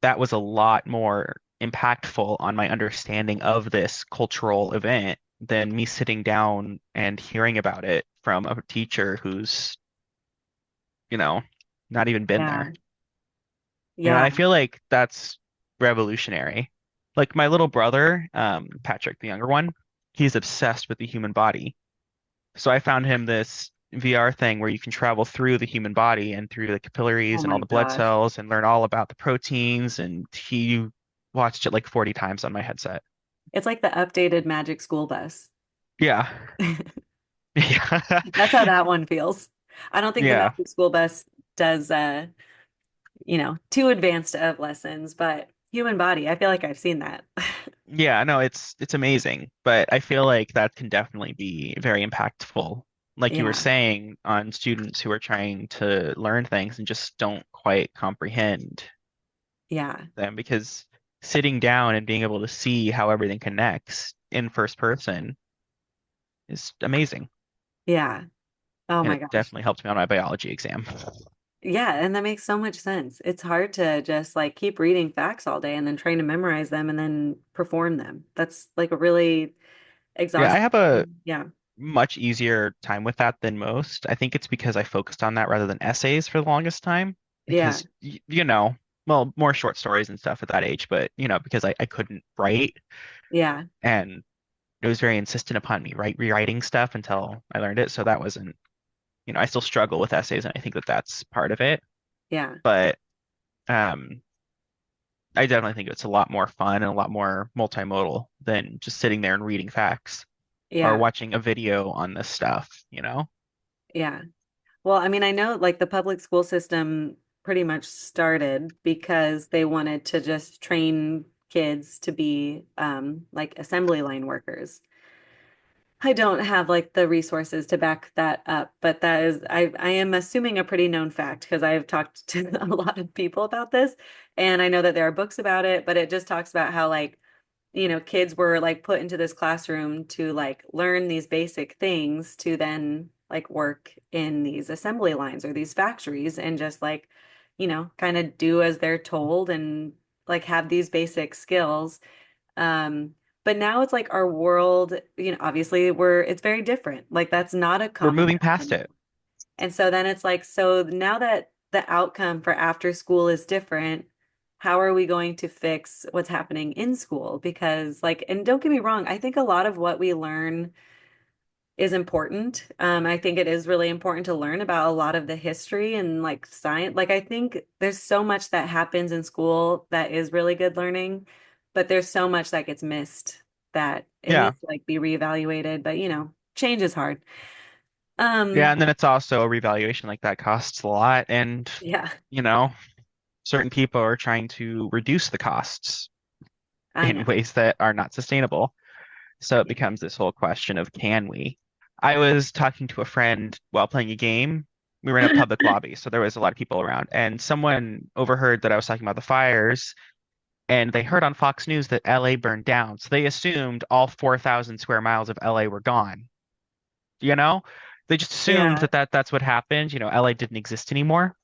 [SPEAKER 3] that was a lot more impactful on my understanding of this cultural event than me sitting down and hearing about it from a teacher who's you know, not even been
[SPEAKER 2] Yeah.
[SPEAKER 3] there. And
[SPEAKER 2] Yeah.
[SPEAKER 3] I feel like that's revolutionary. Like my little brother, Patrick, the younger one, he's obsessed with the human body. So I found him this VR thing where you can travel through the human body and through the
[SPEAKER 2] Oh
[SPEAKER 3] capillaries and all
[SPEAKER 2] my
[SPEAKER 3] the blood
[SPEAKER 2] gosh.
[SPEAKER 3] cells and learn all about the proteins. And he watched it like 40 times on my headset.
[SPEAKER 2] It's like the updated Magic School Bus.
[SPEAKER 3] Yeah. Yeah.
[SPEAKER 2] That's how that one feels. I don't think the
[SPEAKER 3] Yeah.
[SPEAKER 2] magic school bus does too advanced of lessons, but human body, I feel like I've seen that.
[SPEAKER 3] Yeah, no, it's amazing, but I feel like that can definitely be very impactful, like you were
[SPEAKER 2] Yeah.
[SPEAKER 3] saying, on students who are trying to learn things and just don't quite comprehend
[SPEAKER 2] Yeah.
[SPEAKER 3] them because sitting down and being able to see how everything connects in first person is amazing.
[SPEAKER 2] Yeah. Oh
[SPEAKER 3] And
[SPEAKER 2] my
[SPEAKER 3] it
[SPEAKER 2] gosh.
[SPEAKER 3] definitely helped me on my biology exam.
[SPEAKER 2] Yeah, and that makes so much sense. It's hard to just like keep reading facts all day and then trying to memorize them and then perform them. That's like a really
[SPEAKER 3] Yeah, I
[SPEAKER 2] exhausting.
[SPEAKER 3] have a
[SPEAKER 2] Yeah.
[SPEAKER 3] much easier time with that than most. I think it's because I focused on that rather than essays for the longest time.
[SPEAKER 2] Yeah.
[SPEAKER 3] Because, well, more short stories and stuff at that age, but, because I couldn't write
[SPEAKER 2] Yeah.
[SPEAKER 3] and it was very insistent upon me rewriting stuff until I learned it. So that wasn't, I still struggle with essays and I think that that's part of it.
[SPEAKER 2] Yeah.
[SPEAKER 3] But um, I definitely think it's a lot more fun and a lot more multimodal than just sitting there and reading facts or
[SPEAKER 2] Yeah.
[SPEAKER 3] watching a video on this stuff.
[SPEAKER 2] Yeah. Well, I mean, I know like the public school system pretty much started because they wanted to just train kids to be like assembly line workers. I don't have like the resources to back that up, but that is I am assuming a pretty known fact because I have talked to a lot of people about this and I know that there are books about it, but it just talks about how like kids were like put into this classroom to like learn these basic things to then like work in these assembly lines or these factories and just like, kind of do as they're told and like have these basic skills. Um, but now it's like our world, obviously it's very different. Like that's not a
[SPEAKER 3] We're
[SPEAKER 2] common
[SPEAKER 3] moving past
[SPEAKER 2] ground.
[SPEAKER 3] it.
[SPEAKER 2] And so then it's like, so now that the outcome for after school is different, how are we going to fix what's happening in school? Because like, and don't get me wrong, I think a lot of what we learn is important. I think it is really important to learn about a lot of the history and like science. Like, I think there's so much that happens in school that is really good learning, but there's so much that gets missed that it
[SPEAKER 3] Yeah.
[SPEAKER 2] needs to like be reevaluated. But change is hard.
[SPEAKER 3] Yeah,
[SPEAKER 2] Um,
[SPEAKER 3] and then it's also a revaluation like that costs a lot and,
[SPEAKER 2] yeah,
[SPEAKER 3] you know, certain people are trying to reduce the costs
[SPEAKER 2] I
[SPEAKER 3] in
[SPEAKER 2] know.
[SPEAKER 3] ways that are not sustainable. So it
[SPEAKER 2] Yeah.
[SPEAKER 3] becomes this whole question of can we? I was talking to a friend while playing a game. We were in a public lobby, so there was a lot of people around, and someone overheard that I was talking about the fires, and they heard on Fox News that LA burned down. So they assumed all 4,000 square miles of LA were gone. You know? They just assumed
[SPEAKER 2] Yeah.
[SPEAKER 3] that that's what happened. LA didn't exist anymore.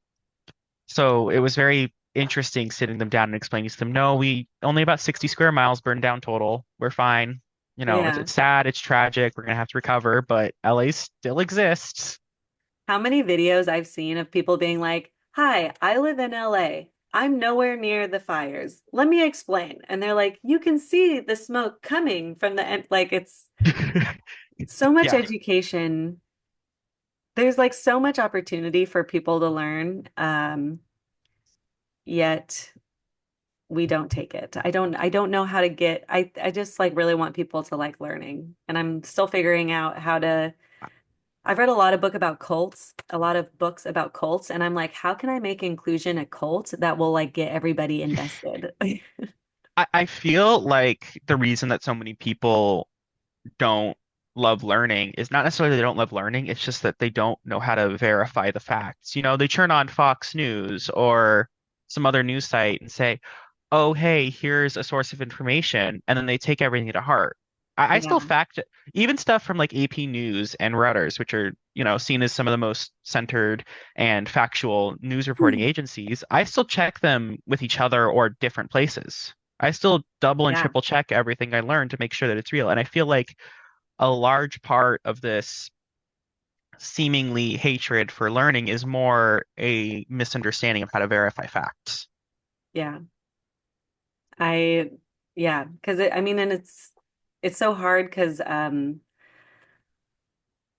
[SPEAKER 3] So it was very interesting sitting them down and explaining to them, no, we only about 60 square miles burned down total. We're fine. It's
[SPEAKER 2] Yeah.
[SPEAKER 3] it's sad, it's tragic. We're gonna have to recover, but LA still exists.
[SPEAKER 2] How many videos I've seen of people being like, "Hi, I live in LA. I'm nowhere near the fires. Let me explain." And they're like, "You can see the smoke coming from the end." Like it's so much
[SPEAKER 3] Yeah.
[SPEAKER 2] education. There's like so much opportunity for people to learn, yet we don't take it. I don't know how to get I just like really want people to like learning. And I'm still figuring out how to I've read a lot of book about cults, a lot of books about cults, and I'm like, how can I make inclusion a cult that will like get everybody invested?
[SPEAKER 3] I feel like the reason that so many people don't love learning is not necessarily they don't love learning, it's just that they don't know how to verify the facts. They turn on Fox News or some other news site and say, oh, hey, here's a source of information, and then they take everything to heart. I still
[SPEAKER 2] Yeah.
[SPEAKER 3] fact even stuff from like AP News and Reuters, which are, seen as some of the most centered and factual news reporting agencies. I still check them with each other or different places. I still double and
[SPEAKER 2] Yeah.
[SPEAKER 3] triple check everything I learn to make sure that it's real. And I feel like a large part of this seemingly hatred for learning is more a misunderstanding of how to verify facts.
[SPEAKER 2] Yeah. I yeah, because I mean, and it's so hard because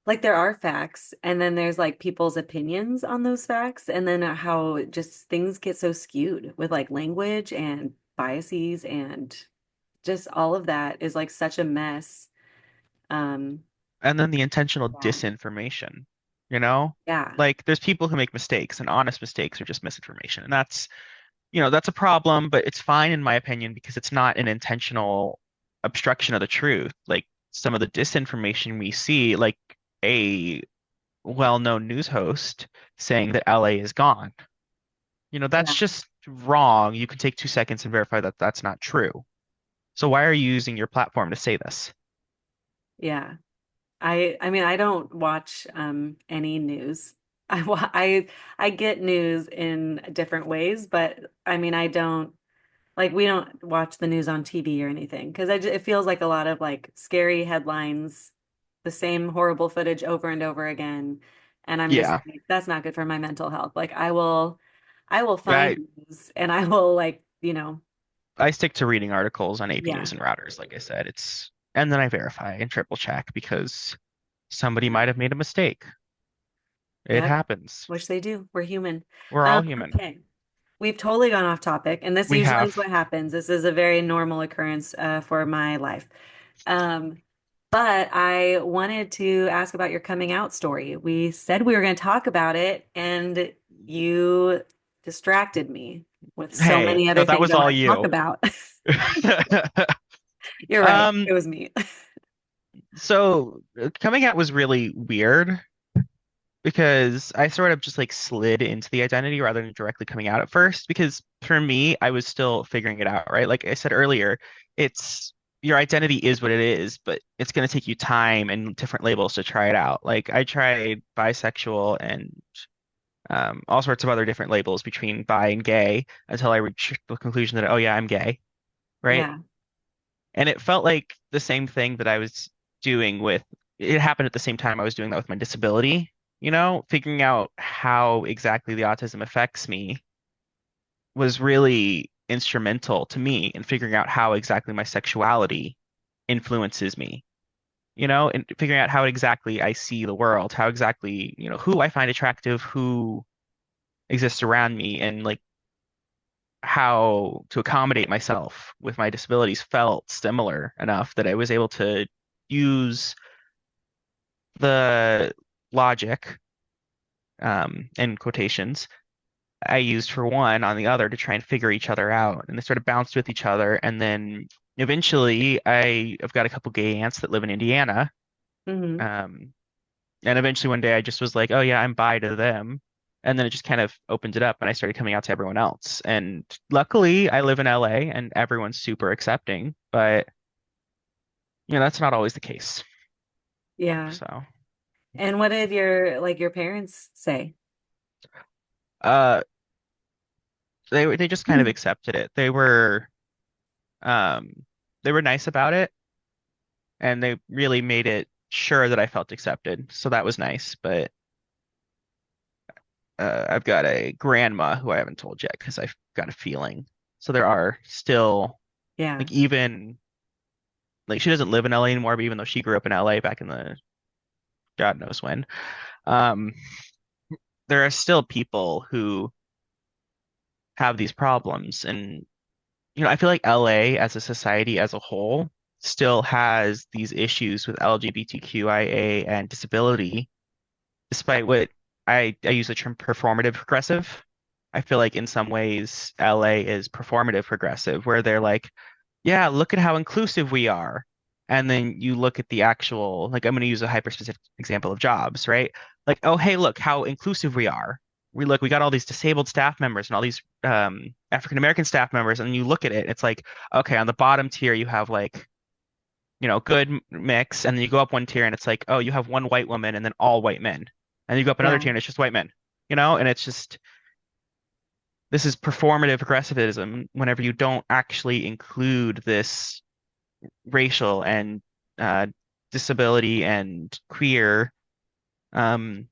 [SPEAKER 2] like there are facts and then there's like people's opinions on those facts and then how just things get so skewed with like language and biases and just all of that is like such a mess. Um
[SPEAKER 3] And then the intentional
[SPEAKER 2] Yeah.
[SPEAKER 3] disinformation, you know?
[SPEAKER 2] Yeah.
[SPEAKER 3] Like there's people who make mistakes and honest mistakes are just misinformation. And that's a problem, but it's fine in my opinion because it's not an intentional obstruction of the truth. Like some of the disinformation we see, like a well-known news host saying that LA is gone. That's
[SPEAKER 2] Yeah.
[SPEAKER 3] just wrong. You can take 2 seconds and verify that that's not true. So why are you using your platform to say this?
[SPEAKER 2] Yeah. I mean I don't watch any news. I get news in different ways, but I mean I don't like we don't watch the news on TV or anything because it feels like a lot of like scary headlines, the same horrible footage over and over again, and I'm just
[SPEAKER 3] Yeah,
[SPEAKER 2] like that's not good for my mental health. Like I will find
[SPEAKER 3] I
[SPEAKER 2] news and I will like,
[SPEAKER 3] I stick to reading articles on AP
[SPEAKER 2] yeah,
[SPEAKER 3] News and Routers, like I said. And then I verify and triple check because somebody might have made a mistake. It
[SPEAKER 2] yep,
[SPEAKER 3] happens.
[SPEAKER 2] which they do. We're human.
[SPEAKER 3] We're all human.
[SPEAKER 2] Okay. We've totally gone off topic, and this
[SPEAKER 3] We
[SPEAKER 2] usually is
[SPEAKER 3] have.
[SPEAKER 2] what happens. This is a very normal occurrence for my life. Um, but I wanted to ask about your coming out story. We said we were going to talk about it, and you distracted me with so
[SPEAKER 3] Hey,
[SPEAKER 2] many
[SPEAKER 3] no,
[SPEAKER 2] other
[SPEAKER 3] that
[SPEAKER 2] things
[SPEAKER 3] was
[SPEAKER 2] I
[SPEAKER 3] all
[SPEAKER 2] want to talk
[SPEAKER 3] you.
[SPEAKER 2] about. You're right.
[SPEAKER 3] Um,
[SPEAKER 2] It was me.
[SPEAKER 3] so coming out was really weird because I sort of just like slid into the identity rather than directly coming out at first. Because for me, I was still figuring it out, right? Like I said earlier, it's your identity is what it is, but it's going to take you time and different labels to try it out. Like I tried bisexual and all sorts of other different labels between bi and gay until I reached the conclusion that, oh yeah, I'm gay, right?
[SPEAKER 2] Yeah.
[SPEAKER 3] And it felt like the same thing that I was doing with, it happened at the same time I was doing that with my disability, figuring out how exactly the autism affects me was really instrumental to me in figuring out how exactly my sexuality influences me, and figuring out how exactly I see the world, how exactly, who I find attractive, who exists around me, and like how to accommodate myself with my disabilities felt similar enough that I was able to use the logic, in quotations, I used for one on the other to try and figure each other out. And they sort of bounced with each other. And then eventually I've got a couple gay aunts that live in Indiana.
[SPEAKER 2] Hmm.
[SPEAKER 3] Um, and eventually one day I just was like, oh yeah, I'm bi to them. And then it just kind of opened it up and I started coming out to everyone else. And luckily I live in LA and everyone's super accepting, but that's not always the case.
[SPEAKER 2] Yeah.
[SPEAKER 3] So,
[SPEAKER 2] And what did your parents say?
[SPEAKER 3] uh, they just kind of accepted it. Um, they were nice about it and they really made it sure that I felt accepted. So that was nice. But I've got a grandma who I haven't told yet because I've got a feeling. So there are still
[SPEAKER 2] Yeah.
[SPEAKER 3] like even like she doesn't live in LA anymore, but even though she grew up in LA back in the God knows when, um, there are still people who have these problems. And I feel like LA as a society as a whole still has these issues with LGBTQIA and disability, despite what I use the term performative progressive. I feel like in some ways LA is performative progressive, where they're like, yeah, look at how inclusive we are. And then you look at the actual, like I'm going to use a hyper-specific example of jobs, right? Like, oh, hey, look how inclusive we are. We got all these disabled staff members and all these African American staff members, and you look at it, it's like, okay, on the bottom tier you have like, good mix, and then you go up one tier and it's like, oh, you have one white woman and then all white men. And you go up another
[SPEAKER 2] Yeah.
[SPEAKER 3] tier and it's just white men, and it's just this is performative progressivism whenever you don't actually include this racial and uh, disability and queer, um,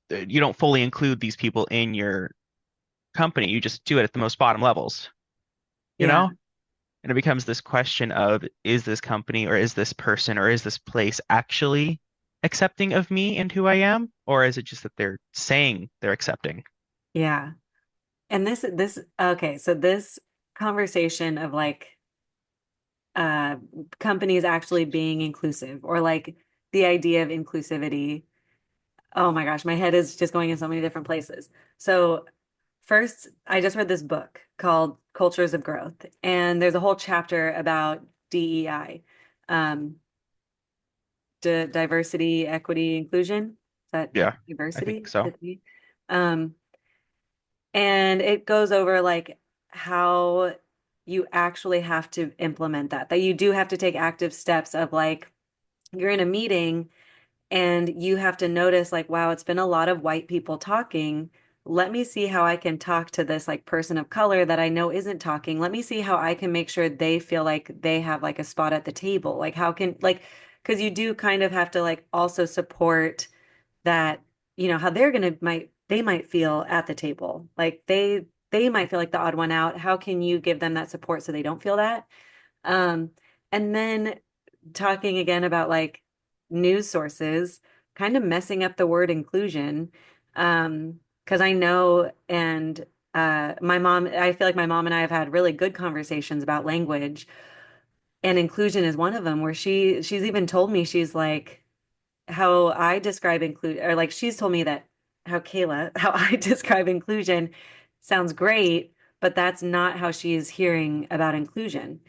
[SPEAKER 3] you don't fully include these people in your company. You just do it at the most bottom levels, you
[SPEAKER 2] Yeah.
[SPEAKER 3] know? And it becomes this question of is this company or is this person or is this place actually accepting of me and who I am? Or is it just that they're saying they're accepting?
[SPEAKER 2] Yeah. And this okay, so this conversation of like uh, companies actually being inclusive or like the idea of inclusivity. Oh my gosh, my head is just going in so many different places. So, first, I just read this book called Cultures of Growth, and there's a whole chapter about DEI, um, diversity, equity, inclusion. Is that
[SPEAKER 3] Yeah, I think
[SPEAKER 2] diversity? Is
[SPEAKER 3] so.
[SPEAKER 2] it D? Um, and it goes over like how you actually have to implement that you do have to take active steps of like you're in a meeting and you have to notice like, wow, it's been a lot of white people talking. Let me see how I can talk to this like person of color that I know isn't talking. Let me see how I can make sure they feel like they have like a spot at the table. Like how can like because you do kind of have to like also support that, how they're gonna might they might feel at the table. Like they might feel like the odd one out. How can you give them that support so they don't feel that? Um, and then talking again about like news sources, kind of messing up the word inclusion. Because I know, and my mom, I feel like my mom and I have had really good conversations about language, and inclusion is one of them where she's even told me she's like how I describe include or like she's told me that how I describe inclusion sounds great, but that's not how she is hearing about inclusion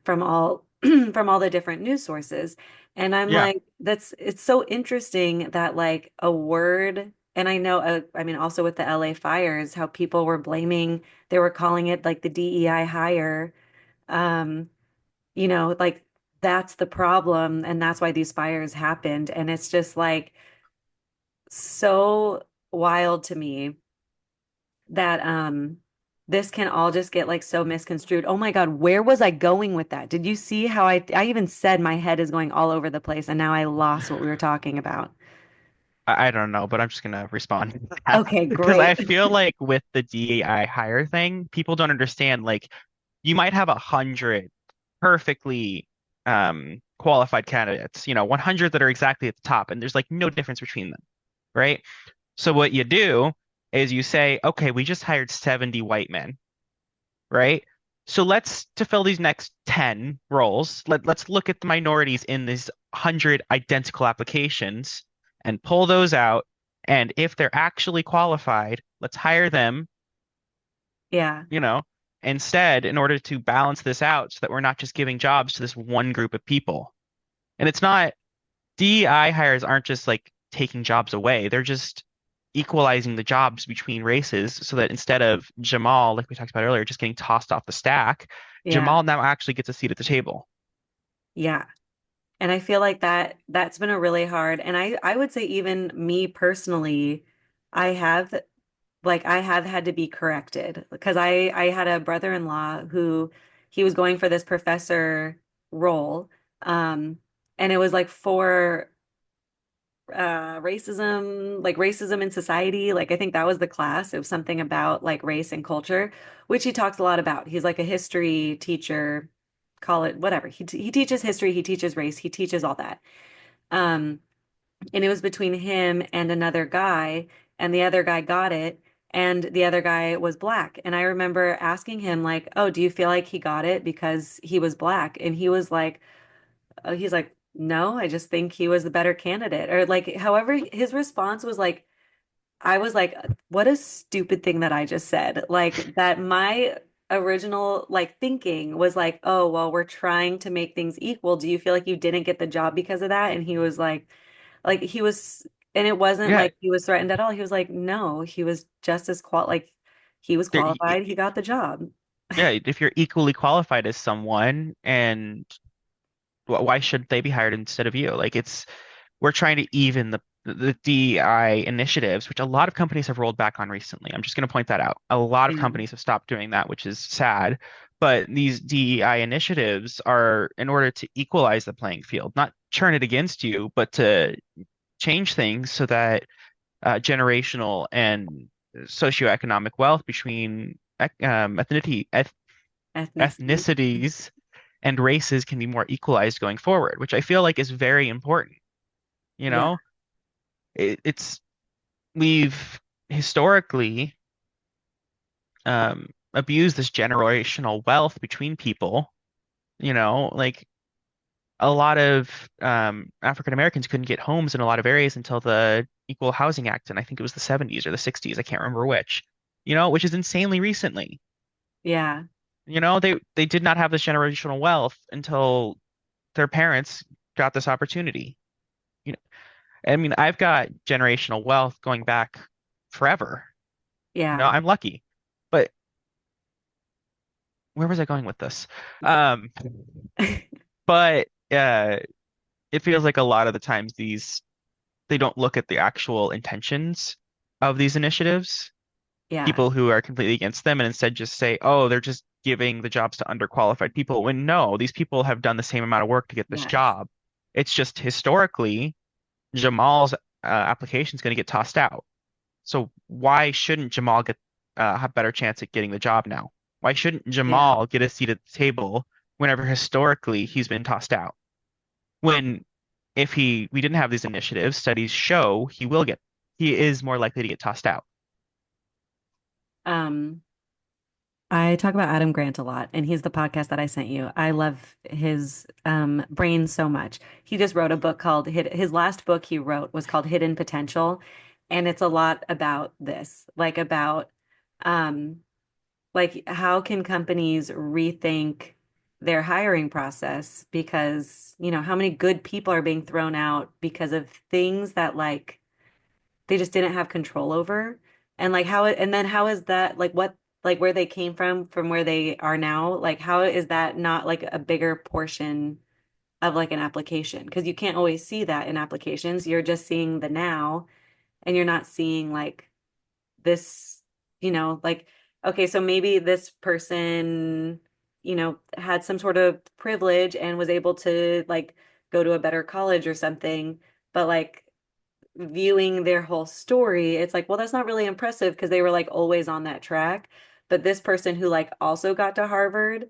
[SPEAKER 2] from all from all the different news sources. And I'm
[SPEAKER 3] Yeah,
[SPEAKER 2] like, it's so interesting that like a word, and I know, I mean, also with the LA fires, how people were blaming, they were calling it like the DEI hire. Um, like that's the problem, and that's why these fires happened. And it's just like so wild to me that this can all just get like so misconstrued. Oh my God, where was I going with that? Did you see how I even said my head is going all over the place and now I lost what we were talking about?
[SPEAKER 3] I don't know, but I'm just gonna respond to that
[SPEAKER 2] Okay,
[SPEAKER 3] because I
[SPEAKER 2] great.
[SPEAKER 3] feel like with the DEI hire thing, people don't understand. Like, you might have 100 perfectly qualified candidates, 100 that are exactly at the top, and there's like no difference between them, right? So what you do is you say, okay, we just hired 70 white men, right? So let's to fill these next 10 roles, let's look at the minorities in these 100 identical applications and pull those out. And if they're actually qualified, let's hire them,
[SPEAKER 2] Yeah,
[SPEAKER 3] you know, instead in order to balance this out so that we're not just giving jobs to this one group of people. And it's not DEI hires aren't just like taking jobs away. They're just equalizing the jobs between races so that instead of Jamal, like we talked about earlier, just getting tossed off the stack,
[SPEAKER 2] yeah,
[SPEAKER 3] Jamal now actually gets a seat at the table.
[SPEAKER 2] yeah. And I feel like that's been a really hard, and I would say even me personally, I have I have had to be corrected because I had a brother-in-law who he was going for this professor role, um, and it was like for racism, like racism in society. Like I think that was the class. It was something about like race and culture, which he talks a lot about. He's like a history teacher, call it whatever. He teaches history, he teaches race, he teaches all that. Um, and it was between him and another guy, and the other guy got it, and the other guy was black. And I remember asking him, like, "Oh, do you feel like he got it because he was black?" And he was like, he's like, "No, I just think he was the better candidate." Or like, however, his response was like, I was like, what a stupid thing that I just said. Like that my original like thinking was like, oh, well, we're trying to make things equal. Do you feel like you didn't get the job because of that? And he was like he was, and it wasn't
[SPEAKER 3] Yeah,
[SPEAKER 2] like he was threatened at all. He was like, no, he was just as like he was
[SPEAKER 3] there-
[SPEAKER 2] qualified. He got the job.
[SPEAKER 3] yeah, if you're equally qualified as someone, and why should they be hired instead of you? Like we're trying to even the DEI initiatives, which a lot of companies have rolled back on recently. I'm just going to point that out. A lot of
[SPEAKER 2] Yeah.
[SPEAKER 3] companies have stopped doing that, which is sad. But these DEI initiatives are in order to equalize the playing field, not turn it against you, but to change things so that generational and socioeconomic wealth between
[SPEAKER 2] Ethnicity.
[SPEAKER 3] ethnicities and races can be more equalized going forward, which I feel like is very important. You
[SPEAKER 2] Yeah.
[SPEAKER 3] know, it's we've historically abused this generational wealth between people Like a lot of African Americans couldn't get homes in a lot of areas until the Equal Housing Act, and I think it was the 70s or the 60s. I can't remember which. Which is insanely recently.
[SPEAKER 2] Yeah.
[SPEAKER 3] They did not have this generational wealth until their parents got this opportunity. You know, I mean, I've got generational wealth going back forever.
[SPEAKER 2] Yeah.
[SPEAKER 3] I'm lucky. But where was I going with this? Um, but it feels like a lot of the times they don't look at the actual intentions of these initiatives,
[SPEAKER 2] Yeah.
[SPEAKER 3] people who are completely against them, and instead just say, oh, they're just giving the jobs to underqualified people. When no, these people have done the same amount of work to get this
[SPEAKER 2] Yes.
[SPEAKER 3] job. It's just historically, Jamal's application is going to get tossed out. So why shouldn't Jamal get have better chance at getting the job now? Why shouldn't
[SPEAKER 2] Yeah.
[SPEAKER 3] Jamal get a seat at the table whenever historically he's been tossed out? When if we didn't have these initiatives, studies show he is more likely to get tossed out.
[SPEAKER 2] Um, I talk about Adam Grant a lot, and he's the podcast that I sent you. I love his brain so much. He just wrote a book called his last book he wrote was called Hidden Potential, and it's a lot about this, um like how can companies rethink their hiring process because, how many good people are being thrown out because of things that they just didn't have control over. And and then how is that where they came from where they are now, how is that not like a bigger portion of like an application? Because you can't always see that in applications. You're just seeing the now and you're not seeing this, okay, so maybe this person, had some sort of privilege and was able to go to a better college or something, but viewing their whole story, it's like, well, that's not really impressive because they were always on that track. But this person who also got to Harvard,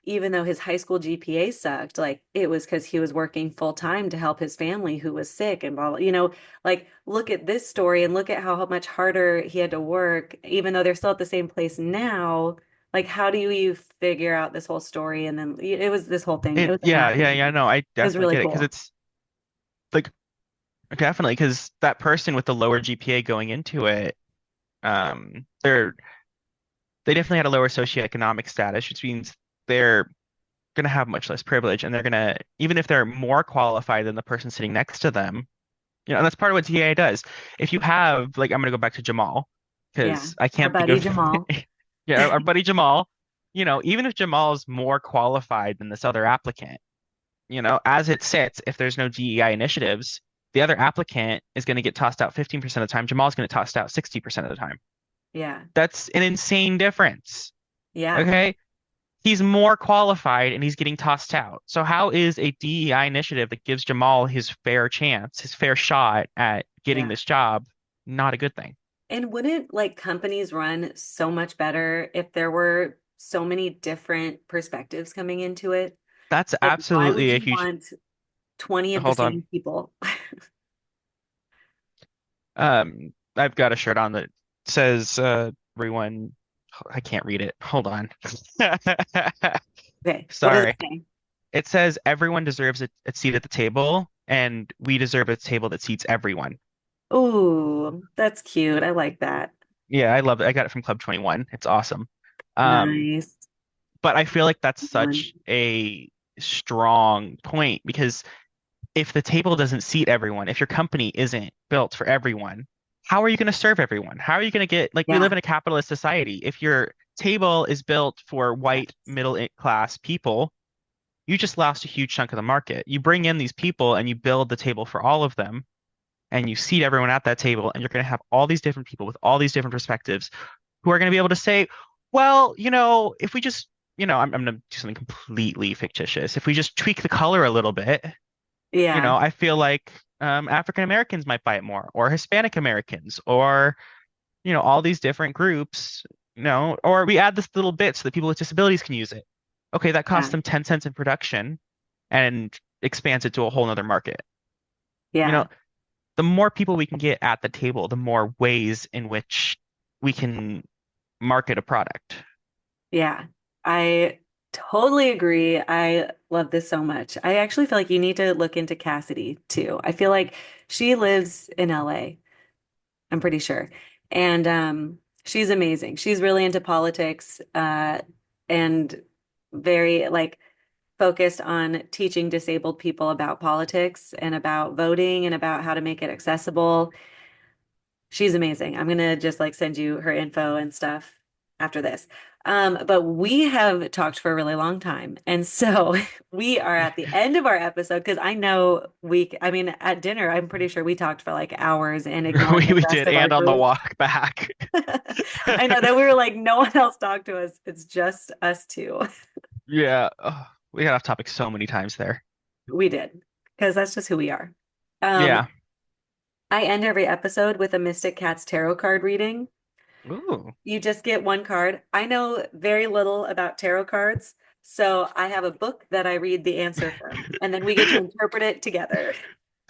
[SPEAKER 2] even though his high school GPA sucked, it was because he was working full time to help his family who was sick and blah, blah, look at this story and look at how much harder he had to work, even though they're still at the same place now. How do you figure out this whole story? And then it was this whole thing. It was a
[SPEAKER 3] Yeah, yeah,
[SPEAKER 2] fascinating
[SPEAKER 3] yeah,
[SPEAKER 2] thing.
[SPEAKER 3] no, I
[SPEAKER 2] It was
[SPEAKER 3] definitely
[SPEAKER 2] really
[SPEAKER 3] get it because
[SPEAKER 2] cool.
[SPEAKER 3] it's like definitely because that person with the lower GPA going into it, they definitely had a lower socioeconomic status, which means they're gonna have much less privilege, and they're gonna even if they're more qualified than the person sitting next to them, and that's part of what TA does. If you have like, I'm gonna go back to Jamal
[SPEAKER 2] Yeah.
[SPEAKER 3] because I
[SPEAKER 2] Our
[SPEAKER 3] can't think
[SPEAKER 2] buddy
[SPEAKER 3] of
[SPEAKER 2] Jamal.
[SPEAKER 3] yeah, our buddy Jamal. Even if Jamal's more qualified than this other applicant, as it sits, if there's no DEI initiatives, the other applicant is going to get tossed out 15% of the time. Jamal's going to tossed out 60% of the time.
[SPEAKER 2] Yeah.
[SPEAKER 3] That's an insane difference.
[SPEAKER 2] Yeah.
[SPEAKER 3] Okay. He's more qualified and he's getting tossed out. So how is a DEI initiative that gives Jamal his fair chance, his fair shot at getting
[SPEAKER 2] Yeah.
[SPEAKER 3] this job, not a good thing?
[SPEAKER 2] And wouldn't companies run so much better if there were so many different perspectives coming into it?
[SPEAKER 3] That's
[SPEAKER 2] Why would
[SPEAKER 3] absolutely a
[SPEAKER 2] you
[SPEAKER 3] huge,
[SPEAKER 2] want 20 of the
[SPEAKER 3] hold on.
[SPEAKER 2] same people?
[SPEAKER 3] I've got a shirt on that says, everyone, I can't read it. Hold on.
[SPEAKER 2] Okay. What does it
[SPEAKER 3] Sorry.
[SPEAKER 2] say?
[SPEAKER 3] It says everyone deserves a seat at the table, and we deserve a table that seats everyone.
[SPEAKER 2] Oh, that's cute. I like that.
[SPEAKER 3] Yeah, I love it. I got it from Club 21. It's awesome. Um,
[SPEAKER 2] Nice.
[SPEAKER 3] but I feel like that's
[SPEAKER 2] One.
[SPEAKER 3] such a strong point because if the table doesn't seat everyone, if your company isn't built for everyone, how are you going to serve everyone? How are you going to get, like, we live
[SPEAKER 2] Yeah.
[SPEAKER 3] in a capitalist society. If your table is built for white
[SPEAKER 2] Yes.
[SPEAKER 3] middle class people, you just lost a huge chunk of the market. You bring in these people and you build the table for all of them, and you seat everyone at that table, and you're going to have all these different people with all these different perspectives who are going to be able to say, well, if we just, I'm going to do something completely fictitious. If we just tweak the color a little bit,
[SPEAKER 2] Yeah.
[SPEAKER 3] I feel like African Americans might buy it more, or Hispanic Americans, or, all these different groups, or we add this little bit so that people with disabilities can use it. Okay, that costs
[SPEAKER 2] Yeah.
[SPEAKER 3] them 10 cents in production and expands it to a whole nother market. You know,
[SPEAKER 2] Yeah.
[SPEAKER 3] the more people we can get at the table, the more ways in which we can market a product.
[SPEAKER 2] Yeah. I totally agree. I love this so much. I actually feel like you need to look into Cassidy too. I feel like she lives in LA, I'm pretty sure. And she's amazing. She's really into politics and very like focused on teaching disabled people about politics and about voting and about how to make it accessible. She's amazing. I'm gonna just like send you her info and stuff after this. But we have talked for a really long time. And so we are at the end of our episode because I know I mean, at dinner, I'm pretty sure we talked for like hours and ignored the
[SPEAKER 3] We
[SPEAKER 2] rest
[SPEAKER 3] did,
[SPEAKER 2] of our
[SPEAKER 3] and on the
[SPEAKER 2] group.
[SPEAKER 3] walk back.
[SPEAKER 2] I know that we were like, no one else talked to us. It's just us two.
[SPEAKER 3] Yeah, we got off topic so many times there.
[SPEAKER 2] We did because that's just who we are. Um,
[SPEAKER 3] Yeah.
[SPEAKER 2] I end every episode with a Mystic Cats tarot card reading.
[SPEAKER 3] Ooh.
[SPEAKER 2] You just get one card. I know very little about tarot cards, so I have a book that I read the answer from, and then we get to interpret it together.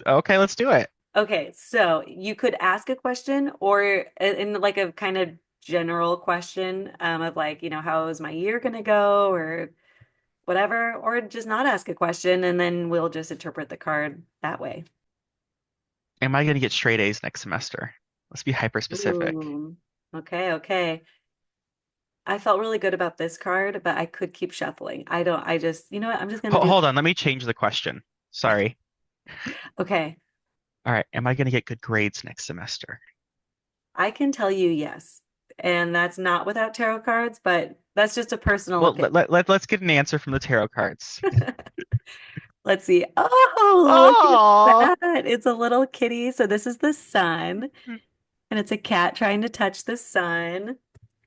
[SPEAKER 3] Okay, let's do it.
[SPEAKER 2] Okay, so you could ask a question or in like a kind of general question of like, how is my year gonna go or whatever, or just not ask a question and then we'll just interpret the card that way.
[SPEAKER 3] Am I going to get straight A's next semester? Let's be hyper specific.
[SPEAKER 2] Ooh. Okay, okay. I felt really good about this card, but I could keep shuffling. I just, you know what? I'm just gonna do
[SPEAKER 3] Hold on, let me change the question. Sorry.
[SPEAKER 2] okay.
[SPEAKER 3] All right, am I going to get good grades next semester?
[SPEAKER 2] I can tell you yes. And that's not without tarot cards, but that's just a personal
[SPEAKER 3] Well,
[SPEAKER 2] opinion.
[SPEAKER 3] let's get an answer from the tarot cards.
[SPEAKER 2] Let's see. Oh, look
[SPEAKER 3] Oh,
[SPEAKER 2] at that. It's a little kitty. So this is the sun, and it's a cat trying to touch the sun.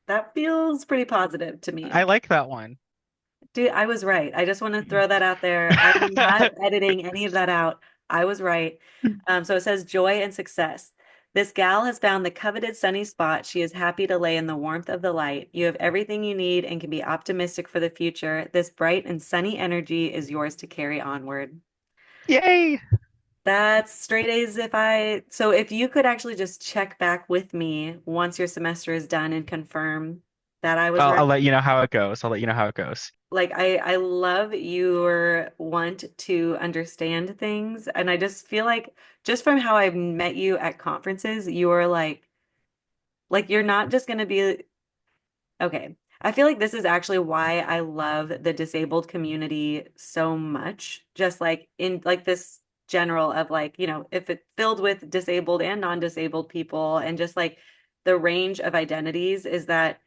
[SPEAKER 2] That feels pretty positive to me.
[SPEAKER 3] I like that one.
[SPEAKER 2] Dude, I was right. I just want to throw that out there. I am not editing any of that out. I was right. So it says joy and success. This gal has found the coveted sunny spot. She is happy to lay in the warmth of the light. You have everything you need and can be optimistic for the future. This bright and sunny energy is yours to carry onward.
[SPEAKER 3] Yay!
[SPEAKER 2] That's straight A's so if you could actually just check back with me once your semester is done and confirm that I was
[SPEAKER 3] I'll
[SPEAKER 2] right.
[SPEAKER 3] let you know how it goes. I'll let you know how it goes.
[SPEAKER 2] Like I love your want to understand things, and I just feel like just from how I've met you at conferences, you are like you're not just going to be okay. I feel like this is actually why I love the disabled community so much. Just like in like this general of like, if it's filled with disabled and non-disabled people and just like the range of identities is that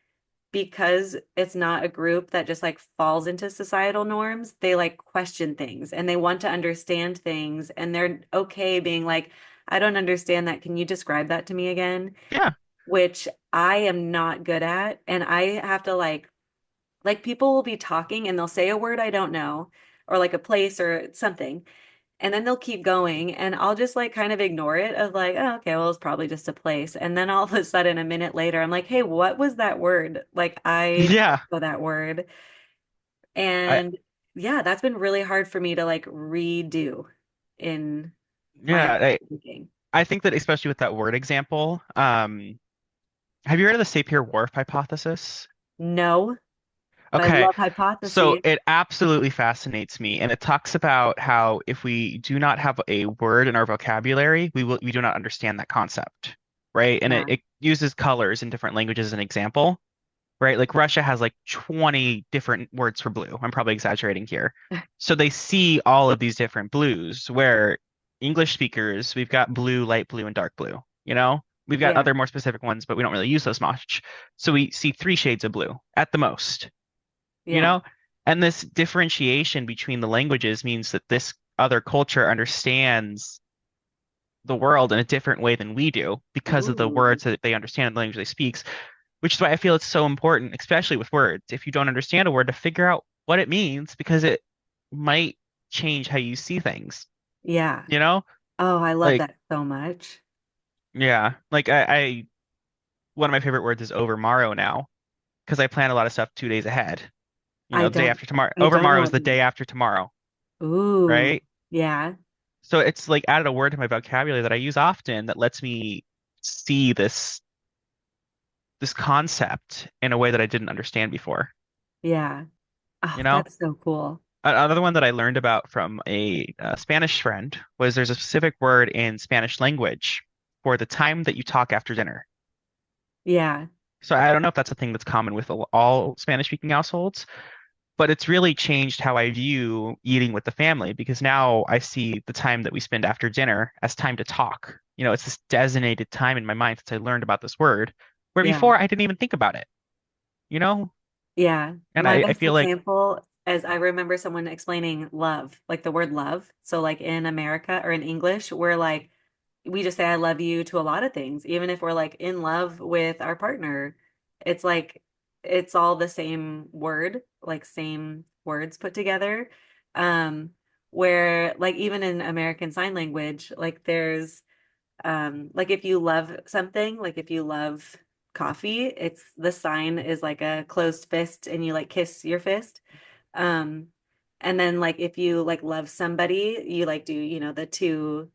[SPEAKER 2] because it's not a group that just like falls into societal norms, they like question things and they want to understand things and they're okay being like, I don't understand that. Can you describe that to me again?
[SPEAKER 3] Yeah.
[SPEAKER 2] Which I am not good at. And I have to like people will be talking and they'll say a word I don't know or like a place or something. And then they'll keep going, and I'll just like kind of ignore it of like, oh, okay, well, it's probably just a place. And then all of a sudden, a minute later, I'm like, hey, what was that word? Like, I
[SPEAKER 3] Yeah.
[SPEAKER 2] know that word.
[SPEAKER 3] I
[SPEAKER 2] And yeah, that's been really hard for me to like redo in my
[SPEAKER 3] yeah, I
[SPEAKER 2] thinking.
[SPEAKER 3] I think that especially with that word example, have you heard of the Sapir-Whorf hypothesis?
[SPEAKER 2] No, but I
[SPEAKER 3] Okay.
[SPEAKER 2] love
[SPEAKER 3] So
[SPEAKER 2] hypotheses.
[SPEAKER 3] it absolutely fascinates me, and it talks about how if we do not have a word in our vocabulary, we do not understand that concept, right? And
[SPEAKER 2] Yeah,
[SPEAKER 3] it uses colors in different languages as an example, right? Like Russia has like 20 different words for blue. I'm probably exaggerating here. So they see all of these different blues, where English speakers, we've got blue, light blue, and dark blue, you know? We've got
[SPEAKER 2] yeah,
[SPEAKER 3] other more specific ones, but we don't really use those much. So we see three shades of blue at the most, you
[SPEAKER 2] yeah.
[SPEAKER 3] know? And this differentiation between the languages means that this other culture understands the world in a different way than we do because of the
[SPEAKER 2] Ooh,
[SPEAKER 3] words that they understand and the language they speak, which is why I feel it's so important, especially with words. If you don't understand a word, to figure out what it means because it might change how you see things,
[SPEAKER 2] yeah.
[SPEAKER 3] you know?
[SPEAKER 2] Oh, I love
[SPEAKER 3] Like,
[SPEAKER 2] that so much.
[SPEAKER 3] yeah, like one of my favorite words is overmorrow now because I plan a lot of stuff 2 days ahead. You
[SPEAKER 2] I
[SPEAKER 3] know, the day
[SPEAKER 2] don't,
[SPEAKER 3] after tomorrow.
[SPEAKER 2] I don't know
[SPEAKER 3] Overmorrow is
[SPEAKER 2] what
[SPEAKER 3] the
[SPEAKER 2] you
[SPEAKER 3] day after tomorrow,
[SPEAKER 2] Ooh,
[SPEAKER 3] right?
[SPEAKER 2] yeah,
[SPEAKER 3] So it's like added a word to my vocabulary that I use often that lets me see this concept in a way that I didn't understand before.
[SPEAKER 2] yeah. Oh,
[SPEAKER 3] you know?
[SPEAKER 2] that's so cool.
[SPEAKER 3] Another one that I learned about from a Spanish friend was there's a specific word in Spanish language for the time that you talk after dinner.
[SPEAKER 2] Yeah.
[SPEAKER 3] So I don't know if that's a thing that's common with all Spanish speaking households, but it's really changed how I view eating with the family because now I see the time that we spend after dinner as time to talk. It's this designated time in my mind since I learned about this word, where
[SPEAKER 2] Yeah.
[SPEAKER 3] before I didn't even think about it, you know?
[SPEAKER 2] Yeah.
[SPEAKER 3] And
[SPEAKER 2] My
[SPEAKER 3] I
[SPEAKER 2] best
[SPEAKER 3] feel like,
[SPEAKER 2] example is I remember someone explaining love, like the word love. So like in America or in English, we're like we just say I love you to a lot of things, even if we're like in love with our partner. It's like it's all the same word, like same words put together. Um, where like even in American Sign Language, like there's like if you love something, like if you love coffee, it's the sign is like a closed fist and you like kiss your fist. Um, and then like if you like love somebody, you like do, the two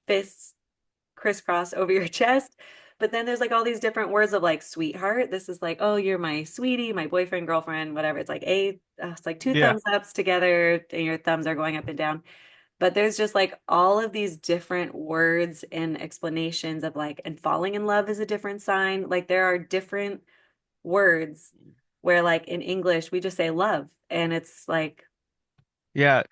[SPEAKER 2] fists crisscross over your chest. But then there's like all these different words of like sweetheart. This is like, oh, you're my sweetie, my boyfriend, girlfriend, whatever. It's like two
[SPEAKER 3] yeah,
[SPEAKER 2] thumbs ups together and your thumbs are going up and down. But there's just like all of these different words and explanations of like, and falling in love is a different sign. Like there are different words where like in English we just say love and it's like
[SPEAKER 3] yeah,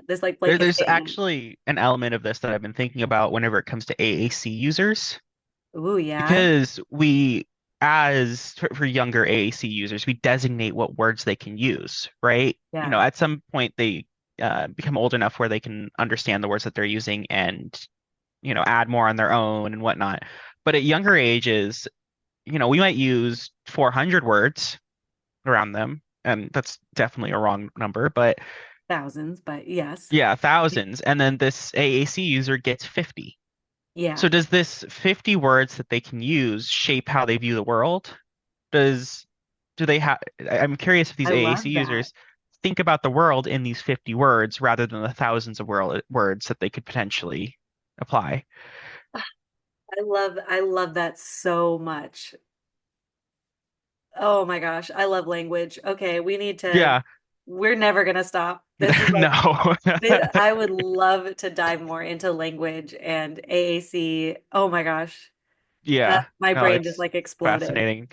[SPEAKER 2] this like
[SPEAKER 3] there,
[SPEAKER 2] blanket
[SPEAKER 3] there's
[SPEAKER 2] statement.
[SPEAKER 3] actually an element of this that I've been thinking about whenever it comes to AAC users.
[SPEAKER 2] Ooh, yeah.
[SPEAKER 3] Because for younger AAC users, we designate what words they can use, right?
[SPEAKER 2] Yeah.
[SPEAKER 3] At some point they become old enough where they can understand the words that they're using and, add more on their own and whatnot. But at younger ages, we might use 400 words around them, and that's definitely a wrong number, but
[SPEAKER 2] Thousands, but yes.
[SPEAKER 3] yeah, thousands. And then this AAC user gets 50. So
[SPEAKER 2] Yeah.
[SPEAKER 3] does this 50 words that they can use shape how they view the world? Does do they have I'm curious if these
[SPEAKER 2] I
[SPEAKER 3] AAC
[SPEAKER 2] love that.
[SPEAKER 3] users think about the world in these 50 words rather than the thousands of words that they could potentially apply.
[SPEAKER 2] I love that so much. Oh my gosh, I love language. Okay,
[SPEAKER 3] Yeah,
[SPEAKER 2] we're never gonna stop. This is like,
[SPEAKER 3] no.
[SPEAKER 2] I would love to dive more into language and AAC. Oh my gosh,
[SPEAKER 3] Yeah,
[SPEAKER 2] my
[SPEAKER 3] no,
[SPEAKER 2] brain just
[SPEAKER 3] it's
[SPEAKER 2] like exploded.
[SPEAKER 3] fascinating.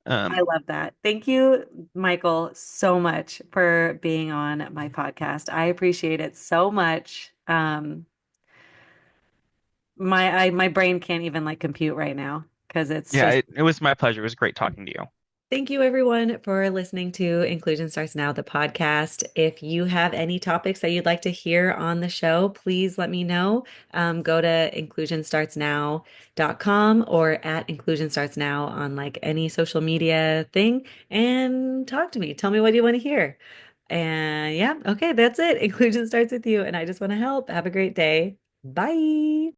[SPEAKER 2] I love that. Thank you, Michael, so much for being on my podcast. I appreciate it so much. My brain can't even like compute right now because it's
[SPEAKER 3] Yeah,
[SPEAKER 2] just
[SPEAKER 3] it was my pleasure. It was great talking to you.
[SPEAKER 1] Thank you, everyone, for listening to Inclusion Starts Now, the podcast. If you have any topics that you'd like to hear on the show, please let me know. Go to inclusionstartsnow.com or at Inclusion Starts Now on like any social media thing and talk to me. Tell me what you want to hear. And yeah, okay, that's it. Inclusion starts with you, and I just want to help. Have a great day. Bye.